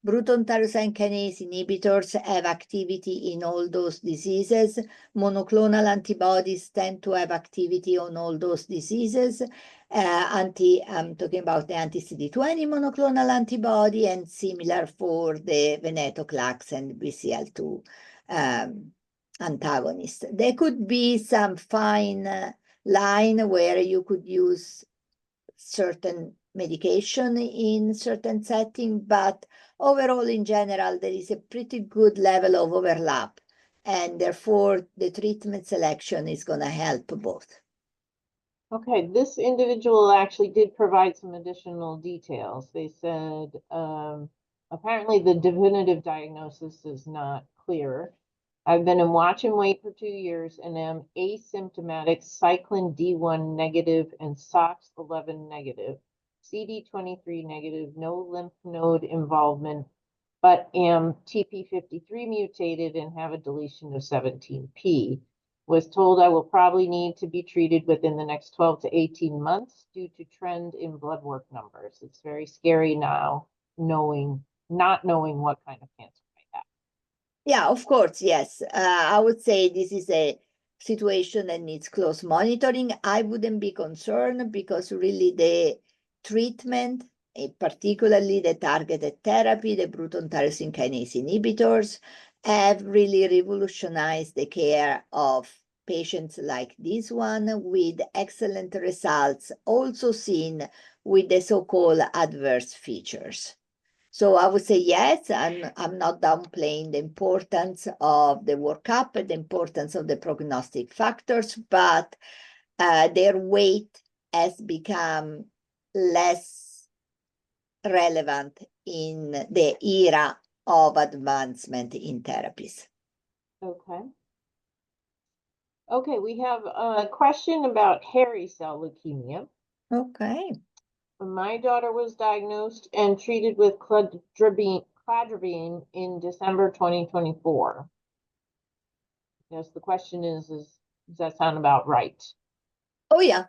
Bruton tyrosine kinase inhibitors have activity in all those diseases. Monoclonal antibodies tend to have activity on all those diseases. I'm talking about the anti-CD20 monoclonal antibody, and similar for the venetoclax and BCL2 antagonist. There could be some fine line where you could use certain medication in certain setting, but overall, in general, there is a pretty good level of overlap, and therefore the treatment selection is going to help both. Okay, this individual actually did provide some additional details. They said, apparently the definitive diagnosis is not clear. I've been in watch and wait for 2 years and am asymptomatic, cyclin D1 negative and SOX11 negative, CD23 negative, no lymph node involvement, but am TP53 mutated and have a deletion of 17p. Was told I will probably need to be treated within the next 12 to 18 months due to trend in blood work numbers. It's very scary now, not knowing what kind of cancer I have. Yeah, of course, yes. I would say this is a situation that needs close monitoring. I wouldn't be concerned because really the treatment, particularly the targeted therapy, the Bruton tyrosine kinase inhibitors, have really revolutionized the care of patients like this one with excellent results, also seen with the so-called adverse features. So I would say yes, I'm not downplaying the importance of the workup, the importance of the prognostic factors, but their weight has become less relevant in the era of advancement in therapies. Okay. Okay, we have a question about hairy cell leukemia. Okay. My daughter was diagnosed and treated with cladribine in December 2024. Yes, the question is does that sound about right? Oh yeah,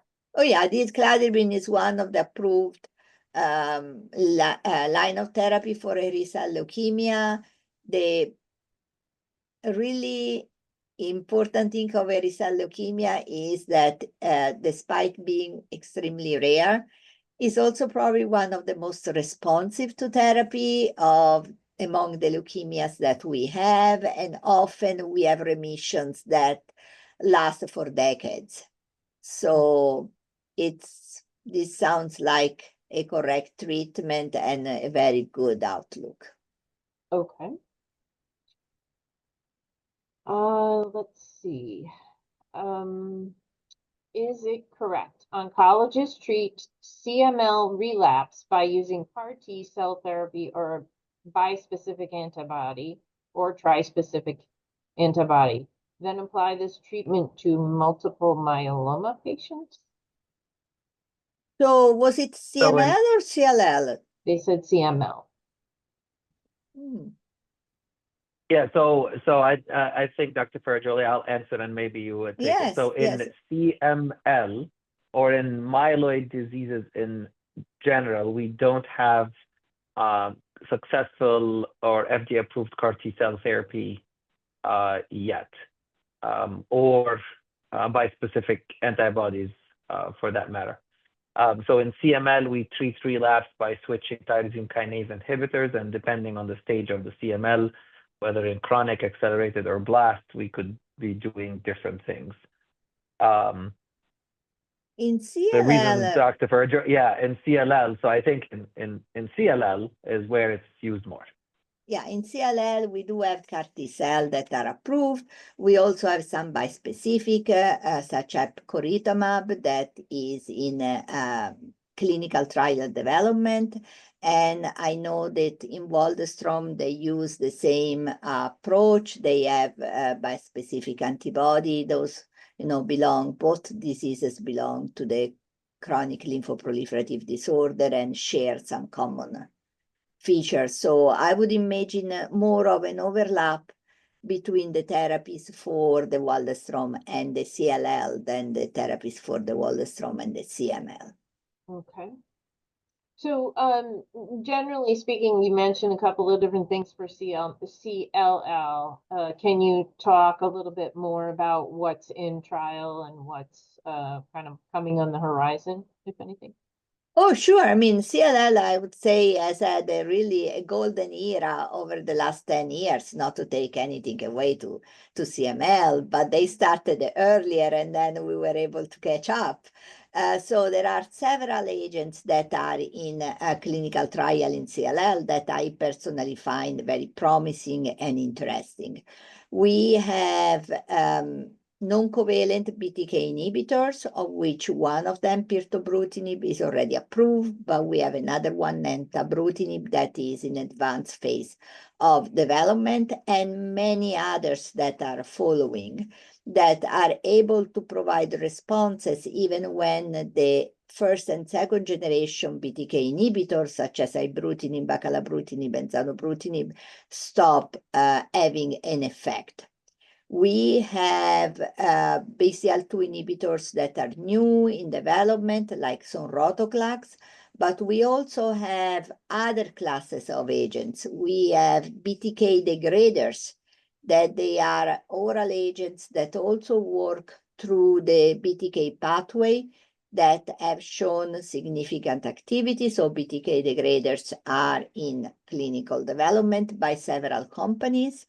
this cladribine is one of the approved line of therapy for hairy cell leukemia. The really important thing of hairy cell leukemia is that despite being extremely rare, is also probably one of the most responsive to therapy among the leukemias that we have, and often we have remissions that last for decades. So this sounds like a correct treatment and a very good outlook. Okay. Let's see. Is it correct? Oncologists treat CML relapse by using CAR T cell therapy or bispecific antibody or trispecific antibody, then apply this treatment to multiple myeloma patients? So was it CML or CLL? They said CML. Yeah, so I think Dr. Ferrajoli, I'll answer and maybe you would take Yes, it. So in yes. CML or in myeloid diseases in general, we don't have successful or FDA-approved CAR T-cell therapy yet, or bispecific antibodies for that matter. So in CML, we treat relapse by switching tyrosine kinase inhibitors, and depending on the stage of the CML, whether in chronic, accelerated, or blast, we could be doing different things. In The reason CLL, Dr. Ferrajoli, yeah, in CLL. So I think in CLL is where it's used more. yeah, in CLL, we do have CAR T cell that are approved. We also have some bispecific, such as coritamab, that is in clinical trial development. And I know that in Waldenstrom, they use the same approach. They have bispecific antibody. Those, both diseases belong to the chronic lymphoproliferative disorder and share some common features. So I would imagine more of an overlap between the therapies for the Waldenstrom and the CLL than the therapies for the Waldenstrom and the CML. Okay. So, generally speaking, you mentioned a couple of different things for CLL. Can you talk a little bit more about what's in trial and what's kind of coming on the horizon, if anything? Oh, sure. I mean, CLL, I would say, has had a golden era over the last 10 years, not to take anything away to CML, but they started earlier and then we were able to catch up. So there are several agents that are in a clinical trial in CLL that I personally find very promising and interesting. We have non-covalent BTK inhibitors, of which one of them, pirtobrutinib, is already approved, but we have another one, nentabrutinib, that is in advanced phase of development, and many others that are following, that are able to provide responses even when the first and second generation BTK inhibitors, such as ibrutinib, acalabrutinib, and zanubrutinib, stop having an effect. We have BCL2 inhibitors that are new in development, like sonrotoclax, but we also have other classes of agents. We have BTK degraders, that they are oral agents that also work through the BTK pathway, that have shown significant activity. So BTK degraders are in clinical development by several companies.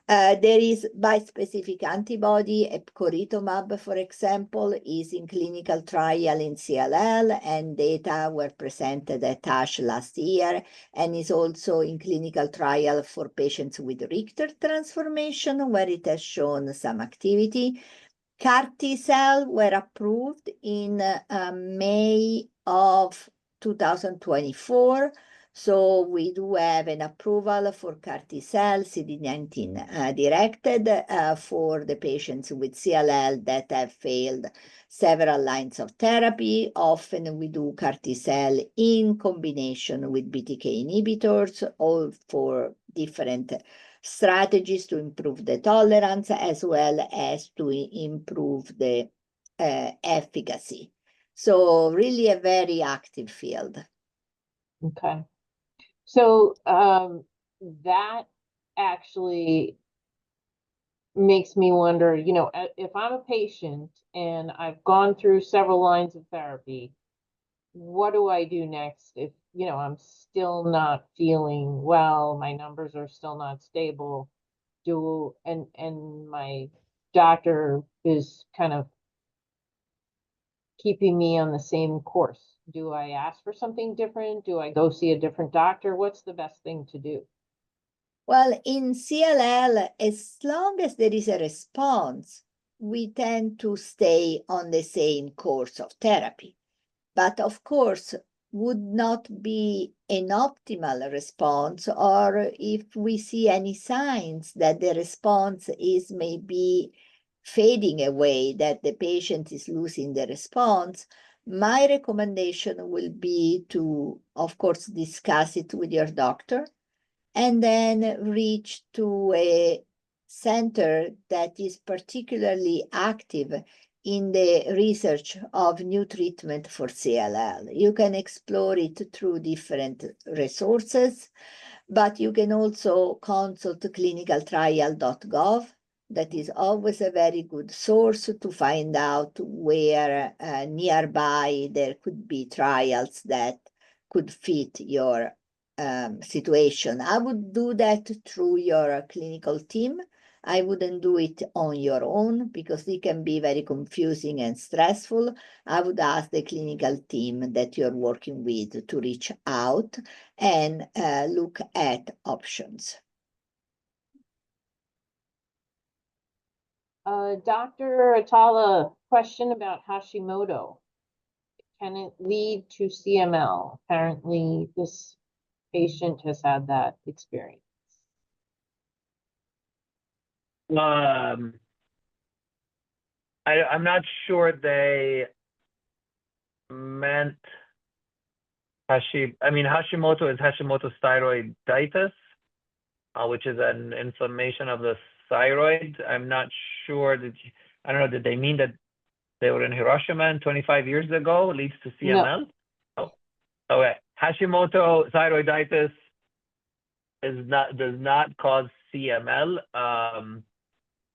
There is bispecific antibody, epcoritamab, for example, is in clinical trial in CLL, and data were presented at ASH last year, and is also in clinical trial for patients with Richter transformation, where it has shown some activity. CAR T-cell were approved in May of 2024. So we do have an approval for CAR T-cell CD19 directed for the patients with CLL that have failed several lines of therapy. Often we do CAR T-cell in combination with BTK inhibitors, all for different strategies to improve the tolerance as well as to improve the efficacy. So really a very active field. Okay. So that actually makes me wonder, you know, if I'm a patient and I've gone through several lines of therapy, what do I do next if, you know, I'm still not feeling well, my numbers are still not stable, and my doctor is kind of keeping me on the same course? Do I ask for something different? Do I go see a different doctor? What's the best thing to do? Well, in CLL, as long as there is a response, we tend to stay on the same course of therapy. But of course, would not be an optimal response, or if we see any signs that the response is maybe fading away, that the patient is losing the response, my recommendation will be to, of course, discuss it with your doctor, and then reach to a center that is particularly active in the research of new treatment for CLL. You can explore it through different resources, but you can also consult clinicaltrial.gov. That is always a very good source to find out where nearby there could be trials that could fit your situation. I would do that through your clinical team. I wouldn't do it on your own because it can be very confusing and stressful. I would ask the clinical team that you're working with to reach out and look at options. Dr. Atallah, question about Hashimoto. Can it lead to CML? Apparently, this patient has had that experience. I'm not sure they meant Hashimoto is Hashimoto's thyroiditis, which is an inflammation of the thyroid. I'm not sure I don't know, did they mean that they were in Hiroshima and 25 years ago leads to CML? No. Oh, okay. Hashimoto thyroiditis does not cause CML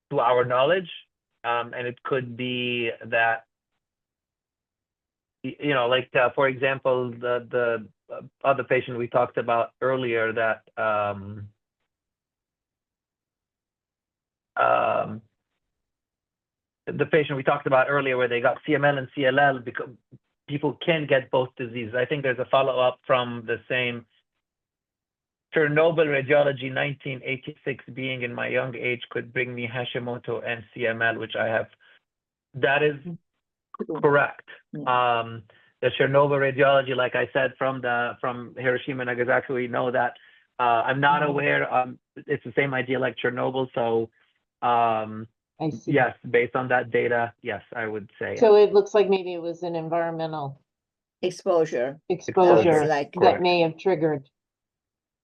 to our knowledge, and it could be that, you know, like for example, the other patient we talked about earlier that the patient we talked about earlier where they got CML and CLL, because people can get both diseases. I think there's a follow-up from the same Chernobyl radiology 1986 being in my young age could bring me Hashimoto and CML, which I have. That is correct. Yeah. The Chernobyl radiology, like I said, from Hiroshima and Nagasaki, we know that. I'm not aware. It's the same idea like Chernobyl. So, I see. yes, based on that data, yes, I would say. So it looks like maybe it was an environmental Exposure. exposure like- that Correct. may have triggered.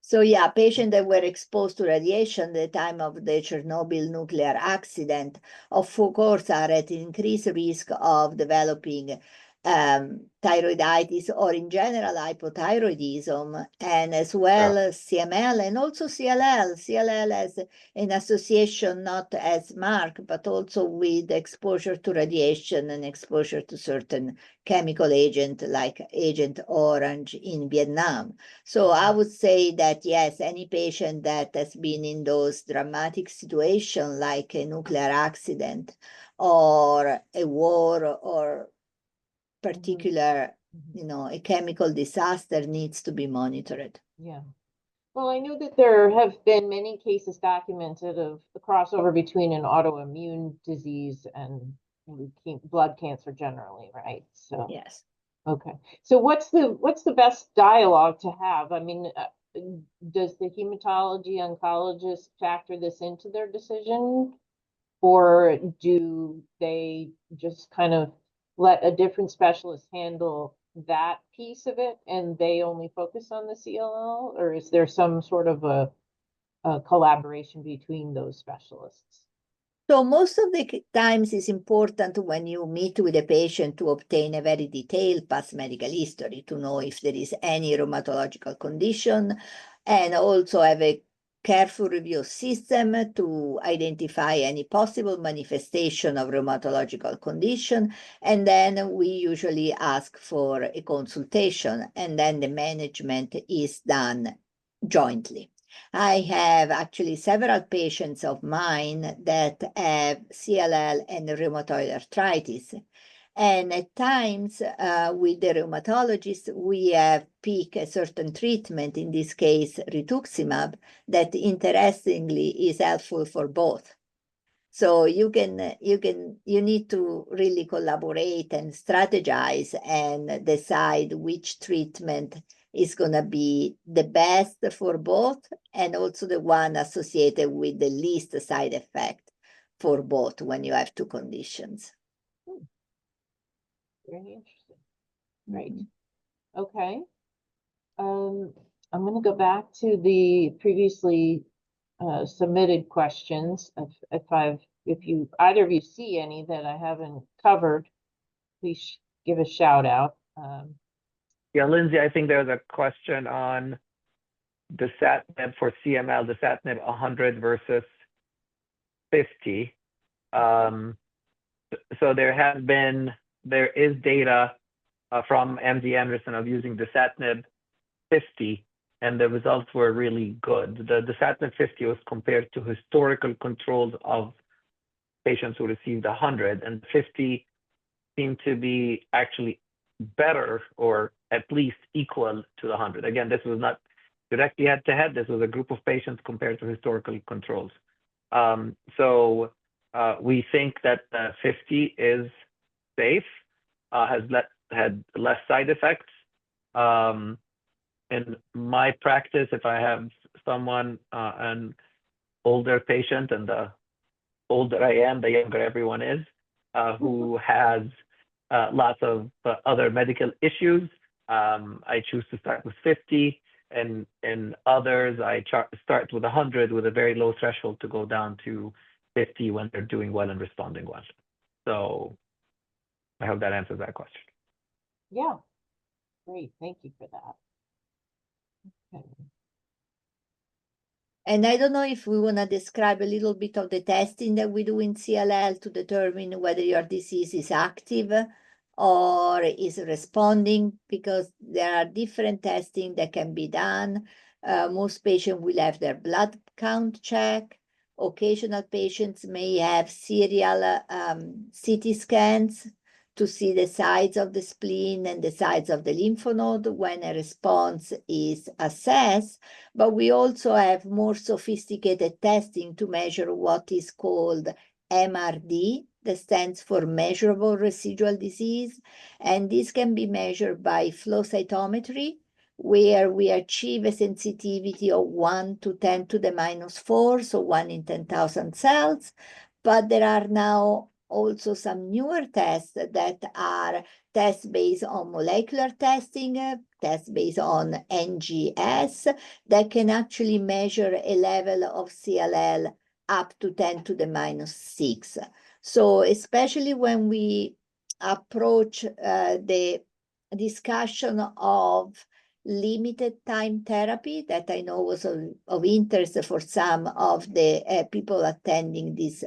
So yeah, patients that were exposed to radiation at the time of the Chernobyl nuclear accident, of course, are at increased risk of developing thyroiditis or in general hypothyroidism, and as well as CML and also CLL. CLL has an association not as marked, but also with exposure to radiation and exposure to certain chemical agent like Agent Orange in Vietnam. So I would say that yes, any patient that has been in those dramatic situations like a nuclear accident or a war or particular, a chemical disaster needs to be monitored. Yeah. Well, I know that there have been many cases documented of the crossover between an autoimmune disease and blood cancer generally, right? So, Yes. okay. So what's the best dialogue to have? I mean, does the hematology oncologist factor this into their decision? Or do they just kind of let a different specialist handle that piece of it and they only focus on the CLL? Or is there some sort of a collaboration between those specialists? So most of the times it's important when you meet with a patient to obtain a very detailed past medical history to know if there is any rheumatological condition, and also have a careful review system to identify any possible manifestation of rheumatological condition. And then we usually ask for a consultation, and then the management is done jointly. I have actually several patients of mine that have CLL and rheumatoid arthritis. And at times with the rheumatologist, we have picked a certain treatment, in this case, rituximab, that interestingly is helpful for both. So you need to really collaborate and strategize and decide which treatment is going to be the best for both, and also the one associated with the least side effect for both when you have two conditions. Very interesting. Great. Okay. I'm going to go back to the previously submitted questions. If either of you see any that I haven't covered, please give a shout out. Yeah, Lindsay, I think there's a question on dasatinib for CML, dasatinib 100 versus 50. So there is data from MD Anderson of using dasatinib 50, and the results were really good. The dasatinib 50 was compared to historical controls of patients who received 100, and 50 seemed to be actually better or at least equal to the 100. Again, this was not directly head-to-head. This was a group of patients compared to historical controls. So we think that 50 is safe, has had less side effects. In my practice, if I have someone, an older patient, and the older I am, the younger everyone is, who has lots of other medical issues, I choose to start with 50, and in others, I start with 100 with a very low threshold to go down to 50 when they're doing well and responding well. So I hope that answers that question. Yeah, great. Thank you for that. Okay. And I don't know if we want to describe a little bit of the testing that we do in CLL to determine whether your disease is active or is responding, because there are different testing that can be done. Most patients will have their blood count check. Occasional patients may have serial CT scans to see the size of the spleen and the size of the lymph node when a response is assessed. But we also have more sophisticated testing to measure what is called MRD, that stands for measurable residual disease. And this can be measured by flow cytometry, where we achieve a sensitivity of 1 to 10 to the minus 4, so 1 in 10,000 cells. But there are now also some newer tests that are tests based on molecular testing, tests based on NGS, that can actually measure a level of CLL up to 10 to the minus 6. So especially when we approach the discussion of limited time therapy, that I know was of interest for some of the people attending this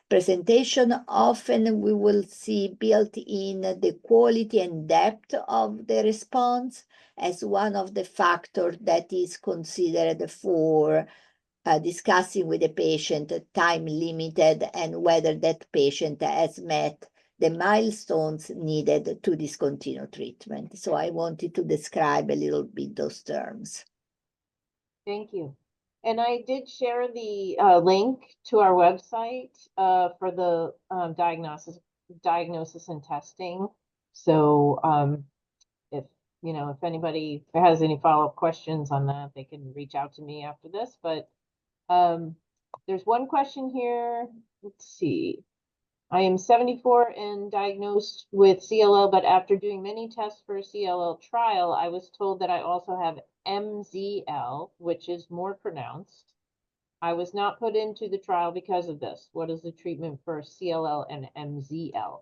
presentation, often we will see built in the quality and depth of the response as one of the factors that is considered for discussing with the patient time limited and whether that patient has met the milestones needed to discontinue treatment. So I wanted to describe a little bit those terms. Thank you. And I did share the link to our website for the diagnosis and testing. So if anybody has any follow-up questions on that, they can reach out to me after this. But there's one question here. Let's see. I am 74 and diagnosed with CLL, but after doing many tests for a CLL trial, I was told that I also have MZL, which is more pronounced. I was not put into the trial because of this. What is the treatment for CLL and MZL?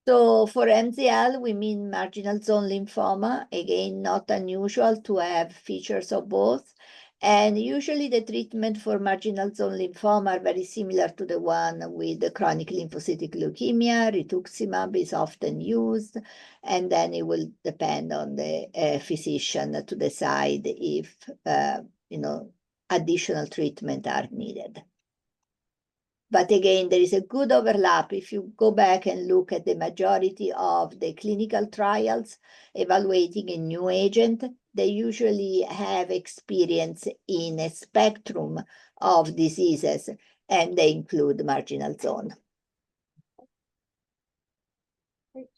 So for MZL, we mean marginal zone lymphoma. Again, not unusual to have features of both. And usually the treatment for marginal zone lymphoma are very similar to the one with the chronic lymphocytic leukemia. Rituximab is often used, and then it will depend on the physician to decide if additional treatment are needed. But again, there is a good overlap. If you go back and look at the majority of the clinical trials evaluating a new agent, they usually have experience in a spectrum of diseases, and they include marginal zone. Great.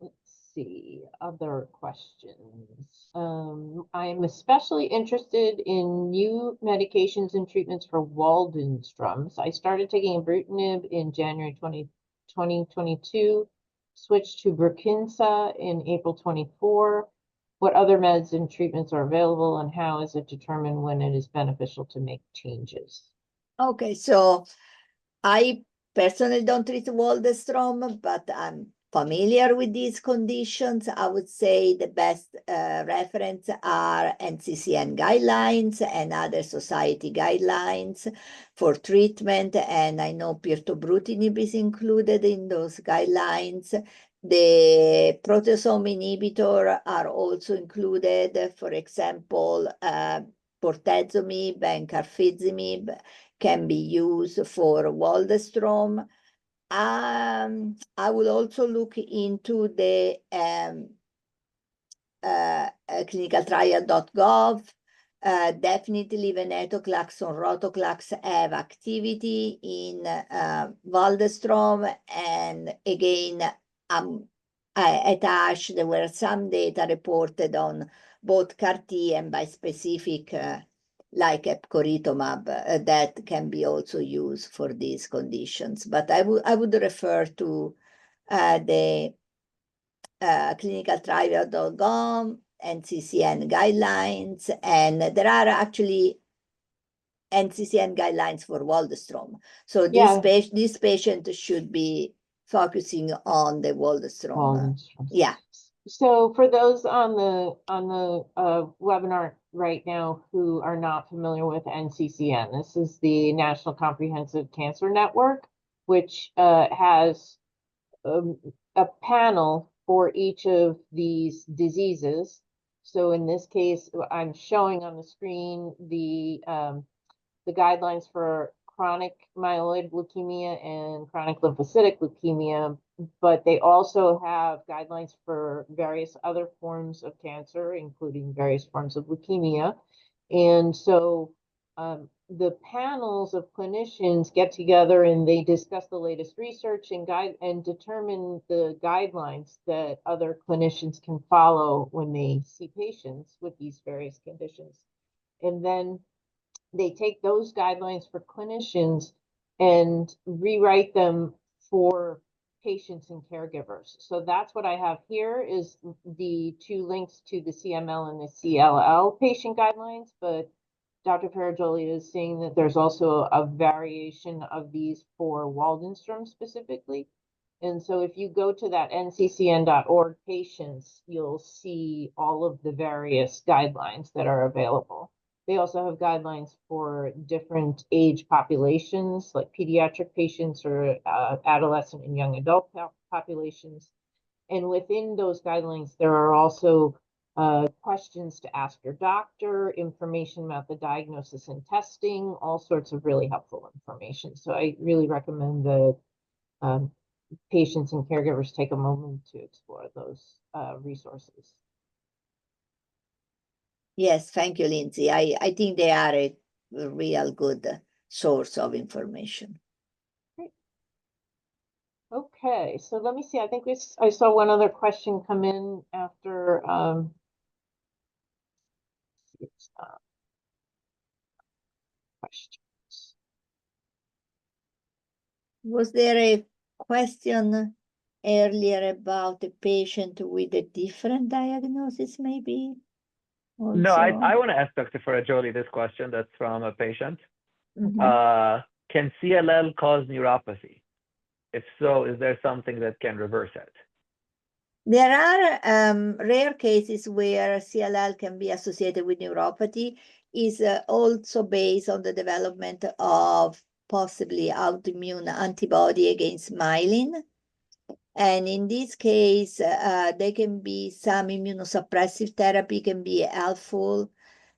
Let's see, other questions. I'm especially interested in new medications and treatments for Waldenstrom's. I started taking ibrutinib in January 2022, switched to Brukinsa in April 24. What other meds and treatments are available, and how is it determined when it is beneficial to make changes? Okay, so I personally don't treat Waldenstrom, but I'm familiar with these conditions. I would say the best reference are NCCN guidelines and other society guidelines for treatment. And I know pirtobrutinib is included in those guidelines. The proteasome inhibitor are also included. For example, bortezomib and carfilzomib can be used for Waldenstrom. I will also look into the clinicaltrial.gov. Definitely venetoclax or rotoclax have activity in Waldenstrom. And again, I attached, there were some data reported on both CAR-T and bispecific like epcoritamab that can be also used for these conditions. But I would refer to the clinicaltrial.gov, NCCN guidelines, and there are actually NCCN guidelines for Waldenstrom. So this patient should be focusing on the Waldenstrom. Yeah. So for those on the webinar right now who are not familiar with NCCN, this is the National Comprehensive Cancer Network, which has a panel for each of these diseases. So in this case, I'm showing on the screen the guidelines for chronic myeloid leukemia and chronic lymphocytic leukemia, but they also have guidelines for various other forms of cancer, including various forms of leukemia. And so the panels of clinicians get together and they discuss the latest research and determine the guidelines that other clinicians can follow when they see patients with these various conditions. And then they take those guidelines for clinicians and rewrite them for patients and caregivers. So that's what I have here is the two links to the CML and the CLL patient guidelines, but Dr. Ferrajoli is saying that there's also a variation of these for Waldenstrom specifically. And so if you go to that nccn.org patients, you'll see all of the various guidelines that are available. They also have guidelines for different age populations, like pediatric patients or adolescent and young adult populations. And within those guidelines, there are also questions to ask your doctor, information about the diagnosis and testing, all sorts of really helpful information. So I really recommend that patients and caregivers take a moment to explore those resources. Yes, thank you, Lindsay. I think they are a real good source of information. Great. Okay, so let me see. I think I saw one other question come in after questions. Was there a question earlier about a patient with a different diagnosis, maybe? No, Also? I want to ask Dr. Ferrajoli this question that's from a patient. Mhm. Can CLL cause neuropathy? If so, is there something that can reverse it? There are rare cases where CLL can be associated with neuropathy. Is also based on the development of possibly autoimmune antibody against myelin. And in this case, there can be some immunosuppressive therapy can be helpful.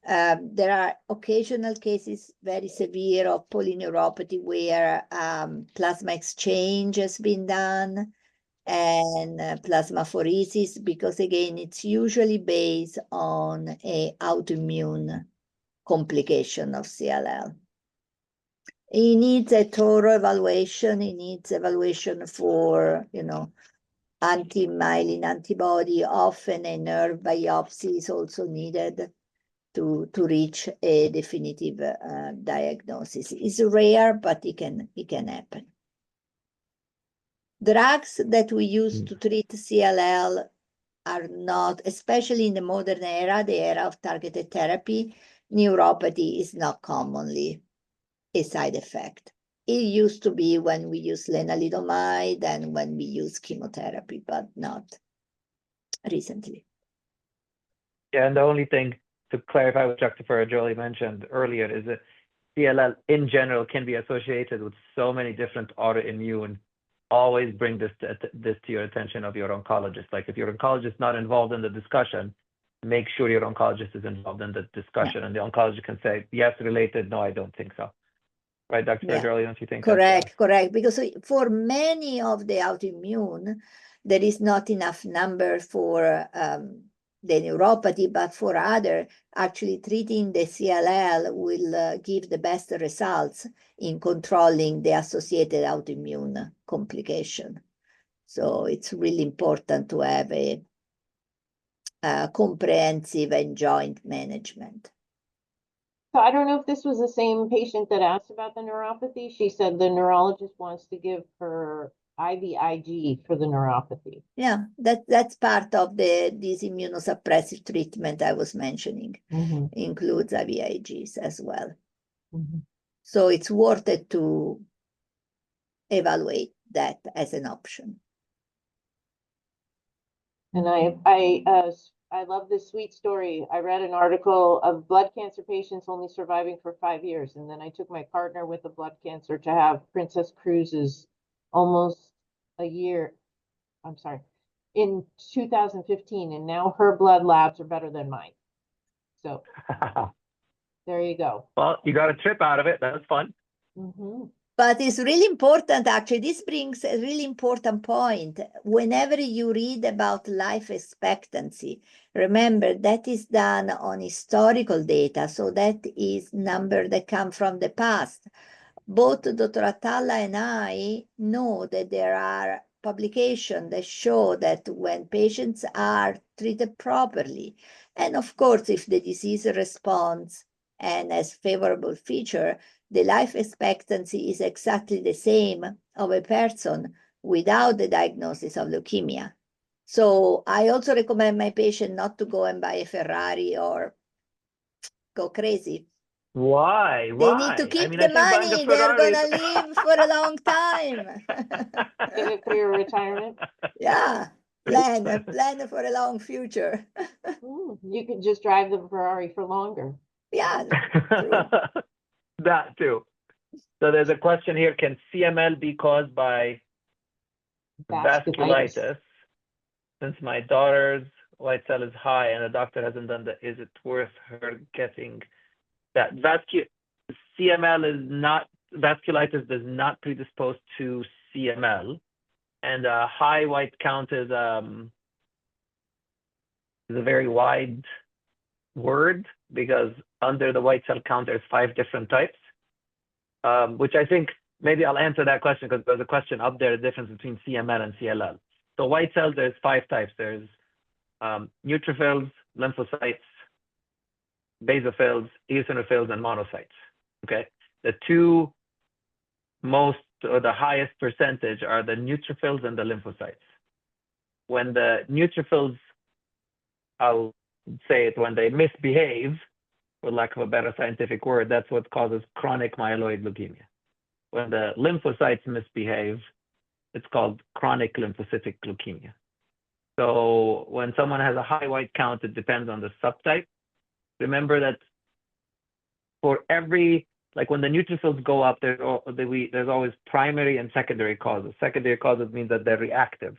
There are occasional cases, very severe, of polyneuropathy where plasma exchange has been done and plasmapheresis, because again, it's usually based on an autoimmune complication of CLL. It needs a thorough evaluation. It needs evaluation for, anti-myelin antibody. Often a nerve biopsy is also needed to reach a definitive diagnosis. It's rare, but it can happen. Drugs that we use to treat CLL are not, especially in the modern era, the era of targeted therapy, neuropathy is not commonly a side effect. It used to be when we use lenalidomide and when we use chemotherapy, but not recently. Yeah, and the only thing to clarify what Dr. Ferrajoli mentioned earlier is that CLL in general can be associated with so many different autoimmune. Always bring this to your attention of your oncologist. Like if your oncologist is not involved in the discussion, make sure your oncologist is involved in the discussion, and the oncologist can say, yes, related, no, I don't think so. Right, Dr. Ferrajoli, don't you think? Correct. Because for many of the autoimmune, there is not enough number for the neuropathy, but for other, actually treating the CLL will give the best results in controlling the associated autoimmune complication. So it's really important to have a comprehensive and joint management. So I don't know if this was the same patient that asked about the neuropathy. She said the neurologist wants to give her IVIG for the neuropathy. Yeah, that's part of this immunosuppressive treatment I was mentioning. Includes IVIGs as well. So it's worth it to evaluate that as an option. And I love this sweet story. I read an article of blood cancer patients only surviving for 5 years. And then I took my partner with a blood cancer to have Princess Cruises almost a year. I'm sorry, in 2015. And now her blood labs are better than mine. So there you go. Well, you got a trip out of it. That was fun. Mhm. But it's really important, actually, this brings a really important point. Whenever you read about life expectancy, remember that is done on historical data. So that is number that come from the past. Both Dr. Atallah and I know that there are publications that show that when patients are treated properly, and of course, if the disease responds and has favorable feature, the life expectancy is exactly the same of a person without the diagnosis of leukemia. So I also recommend my patient not to go and buy a Ferrari or go crazy. Why? They need to Why? I keep mean, the I think buying a money. They're Ferrari gonna live for a long time. Save it for your retirement. Yeah, plan for a long future. You could just drive the Ferrari for longer. Yeah, true. That too. So there's a question here, can CML be caused by vasculitis? Since my daughter's white cell is high and the doctor hasn't done that, is it worth her getting that? CML is not, vasculitis does not predispose to CML. And a high white count is a very wide word, because under the white cell count, there's 5 different types, which I think maybe I'll answer that question because there's a question up there, the difference between CML and CLL. So white cells, there's 5 types. There's neutrophils, lymphocytes, basophils, eosinophils, and monocytes. Okay, the 2 most or the highest percentage are the neutrophils and the lymphocytes. When the neutrophils, I'll say it, when they misbehave, for lack of a better scientific word, that's what causes chronic myeloid leukemia. When the lymphocytes misbehave, it's called chronic lymphocytic leukemia. So when someone has a high white count, it depends on the subtype. Remember that for every, like when the neutrophils go up, there's always primary and secondary causes. Secondary causes mean that they're reactive.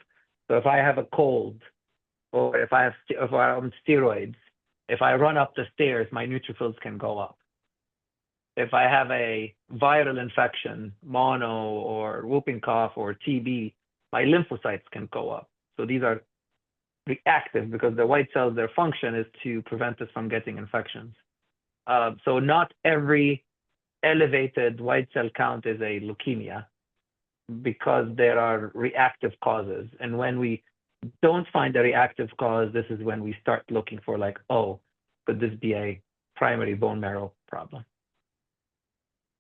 So if I have a cold, or if I'm on steroids, if I run up the stairs, my neutrophils can go up. If I have a viral infection, mono or whooping cough or TB, my lymphocytes can go up. So these are reactive because the white cells, their function is to prevent us from getting infections. So not every elevated white cell count is a leukemia, because there are reactive causes. And when we don't find a reactive cause, this is when we start looking for, like, oh, could this be a primary bone marrow problem?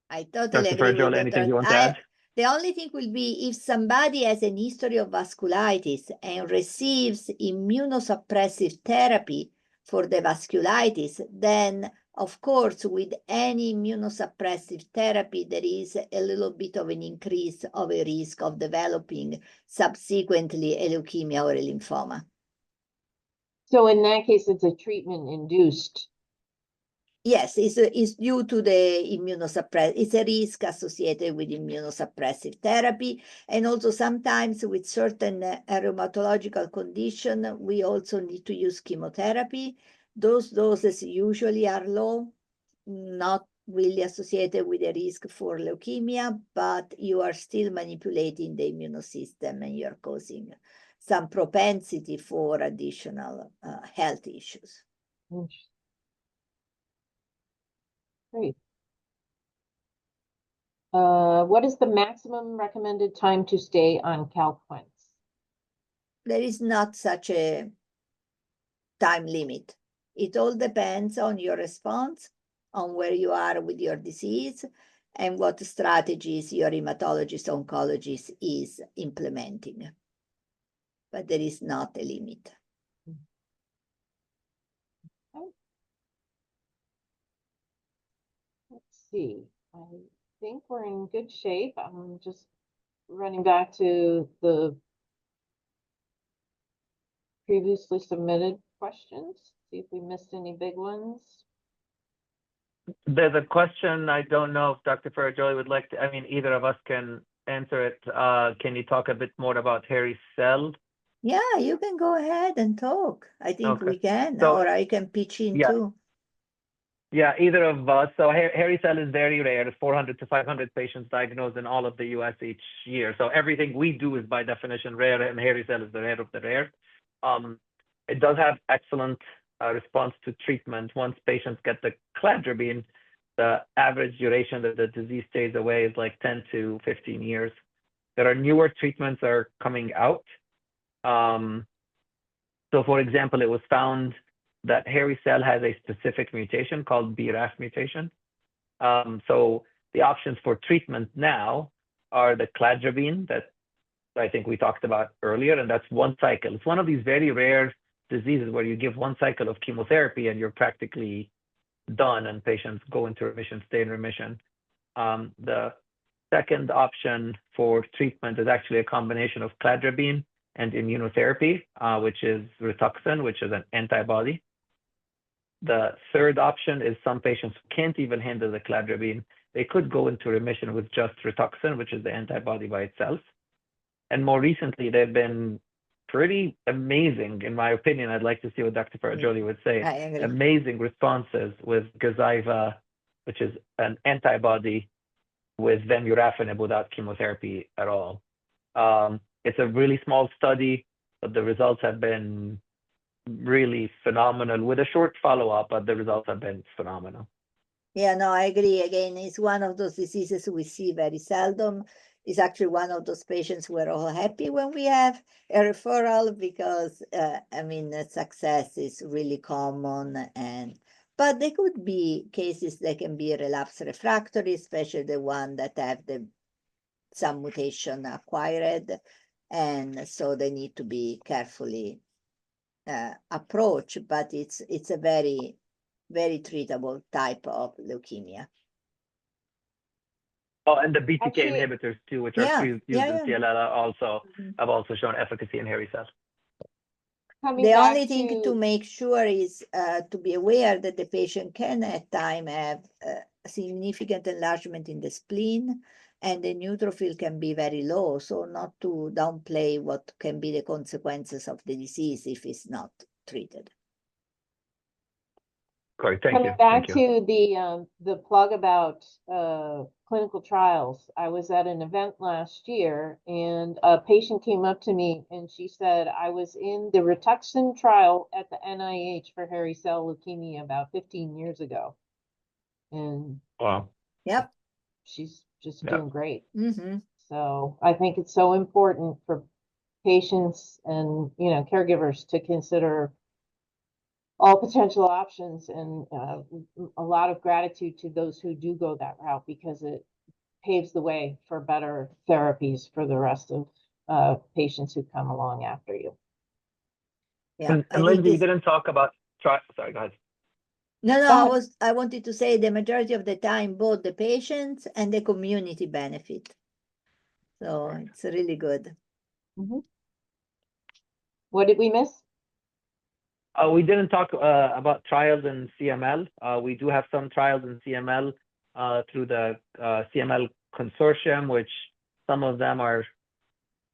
I totally Dr. agree with Ferrajoli, anything you want to add? The only thing will be if somebody has an history of vasculitis and receives immunosuppressive therapy for the vasculitis, then of course, with any immunosuppressive therapy, there is a little bit of an increase of a risk of developing subsequently a leukemia or a lymphoma. So in that case, it's a treatment-induced. Yes, it's due to the immunosuppressive. It's a risk associated with immunosuppressive therapy. And also sometimes with certain rheumatological condition, we also need to use chemotherapy. Those doses usually are low, not really associated with a risk for leukemia, but you are still manipulating the immune system and you're causing some propensity for additional health issues. Great. What is the maximum recommended time to stay on Calquence? There is not such a time limit. It all depends on your response, on where you are with your disease, and what strategies your hematologist oncologist is implementing. But there is not a limit. Let's see. I think we're in good shape. I'm just running back to the previously submitted questions, see if we missed any big ones. There's a question, I don't know if Dr. Ferrajoli would like to, I mean, either of us can answer it. Can you talk a bit more about hairy cell? Yeah, you can go ahead and talk. I think Okay. we can, So, or I can pitch in yeah. too. Yeah, either of us. So hairy cell is very rare. There's 400 to 500 patients diagnosed in all of the US each year. So everything we do is by definition rare, and hairy cell is the rare of the rare. It does have excellent response to treatment. Once patients get the cladribine, the average duration that the disease stays away is like 10 to 15 years. There are newer treatments that are coming out. So for example, it was found that hairy cell has a specific mutation called BRAF mutation. So the options for treatment now are the cladribine that I think we talked about earlier, and that's one cycle. It's one of these very rare diseases where you give one cycle of chemotherapy and you're practically done, and patients go into remission, stay in remission. The second option for treatment is actually a combination of cladribine and immunotherapy, which is Rituxan, which is an antibody. The third option is some patients who can't even handle the cladribine. They could go into remission with just Rituxan, which is the antibody by itself. And more recently, they've been pretty amazing, in my opinion. I'd like to see what Dr. Ferrajoli would say. I agree. Amazing responses with Gazyva, which is an antibody with vemurafenib without chemotherapy at all. It's a really small study, but the results have been really phenomenal with a short follow-up, but the results have been phenomenal. Yeah, no, I agree. Again, it's one of those diseases we see very seldom. It's actually one of those patients we're all happy when we have a referral because, I mean, success is really common. But there could be cases that can be relapse refractory, especially the one that have some mutation acquired. And so they need to be carefully approached, but it's a very, very treatable type of leukemia. Oh, and the BTK Actually, inhibitors too, which yeah, are used in CLL, also have also shown efficacy in hairy cells. The only thing to make sure is to be aware that the patient can at time have significant enlargement in the spleen, and the neutrophil can be very low, so not to downplay what can be the consequences of the disease if it's not treated. Great, thank Coming you. back Thank you. to the plug about clinical trials, I was at an event last year and a patient came up to me and she said, I was in the Rituxan trial at the NIH for hairy cell leukemia about 15 years ago. And Wow. Yep. she's just doing great. Mm-hmm. So I think it's so important for patients and, you know, caregivers to consider all potential options, and a lot of gratitude to those who do go that route because it paves the way for better therapies for the rest of patients who come along after you. Yeah. And Lindsay, you didn't talk about sorry, go ahead. No, I wanted to say the majority of the time, both the patients and the community benefit. So it's really good. Mm-hmm. What did we miss? We didn't talk about trials in CML. We do have some trials in CML through the CML consortium, which some of them are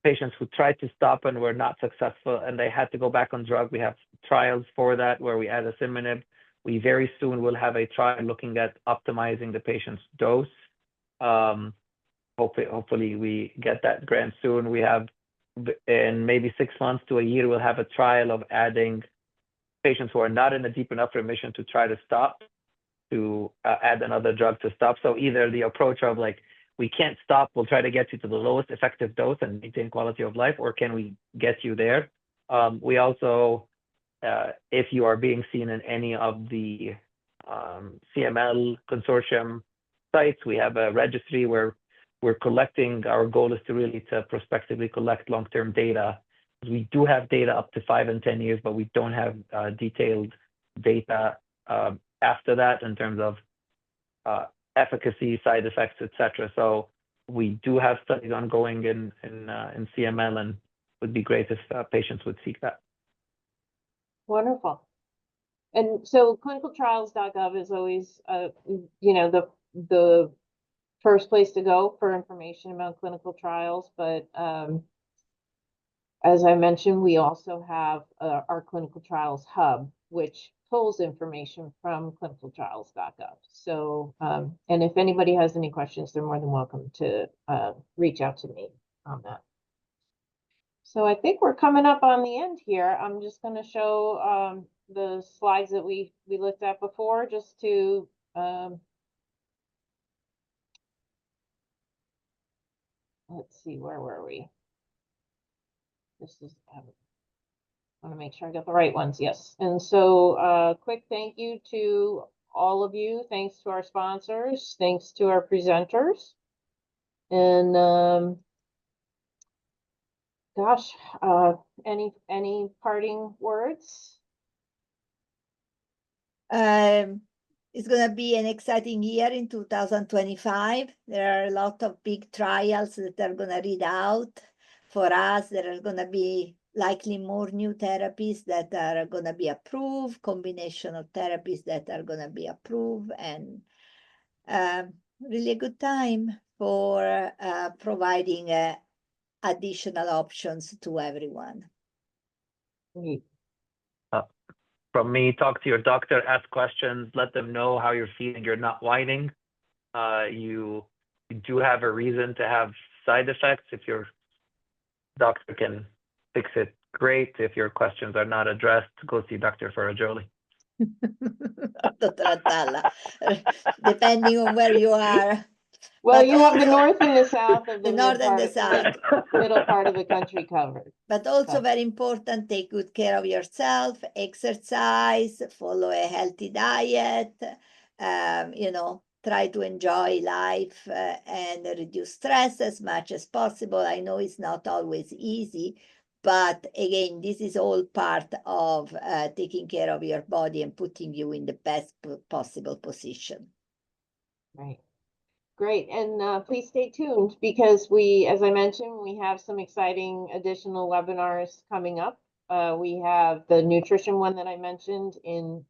patients who tried to stop and were not successful and they had to go back on drug. We have trials for that where we add asciminib. We very soon will have a trial looking at optimizing the patient's dose. Hopefully we get that grant soon. We have in maybe 6 months to a year, we'll have a trial of adding patients who are not in a deep enough remission to try to stop, to add another drug to stop. So either the approach of like, we can't stop, we'll try to get you to the lowest effective dose and maintain quality of life, or can we get you there? We also, if you are being seen in any of the CML consortium sites, we have a registry where we're collecting. Our goal is to really prospectively collect long-term data. We do have data up to 5 and 10 years, but we don't have detailed data after that in terms of efficacy, side effects, etc. So we do have studies ongoing in CML, and would be great if patients would seek that. Wonderful. And so clinicaltrials.gov is always, you know, the first place to go for information about clinical trials, but as I mentioned, we also have our clinical trials hub, which pulls information from clinicaltrials.gov. So, and if anybody has any questions, they're more than welcome to reach out to me on that. So I think we're coming up on the end here. I'm just going to show the slides that we looked at before, just to let's see, where were we? This is, I want to make sure I got the right ones. Yes. And so quick thank you to all of you. Thanks to our sponsors. Thanks to our presenters. And gosh, any parting words? It's going to be an exciting year in 2025. There are a lot of big trials that are going to read out. For us, there are going to be likely more new therapies that are going to be approved, combination of therapies that are going to be approved, and really a good time for providing additional options to everyone. Great. From me, talk to your doctor, ask questions, let them know how you're feeling. You're not whining. You do have a reason to have side effects. If your doctor can fix it, great. If your questions are not addressed, go see Dr. Ferrajoli. Dr. Atallah, depending on where you are. Well, But you have the also- north and the south of the, The north and the middle part of the country covered. But also So- very important, take good care of yourself, exercise, follow a healthy diet, try to enjoy life and reduce stress as much as possible. I know it's not always easy, but again, this is all part of taking care of your body and putting you in the best possible position. Right. Great. And please stay tuned, because we, as I mentioned, we have some exciting additional webinars coming up. We have the nutrition one that I mentioned in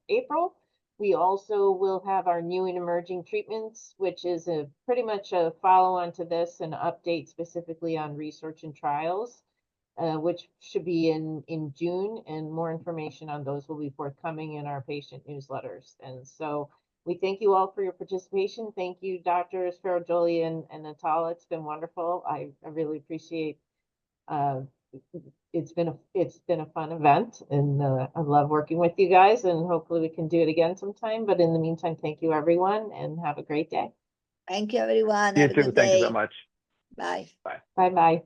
April. We also will have our new and emerging treatments, which is pretty much a follow-on to this, and update specifically on research and trials, which should be in June, and more information on those will be forthcoming in our patient newsletters. And so we thank you all for your participation. Thank you, Drs. Ferrajoli and Atallah. It's been wonderful. I really appreciate. It's been a fun event, and I love working with you guys. And hopefully we can do it again sometime. But in the meantime, thank you everyone, and have a great day. Thank you, everyone. You Have a too. good Thank you day. so much. Bye. Bye bye.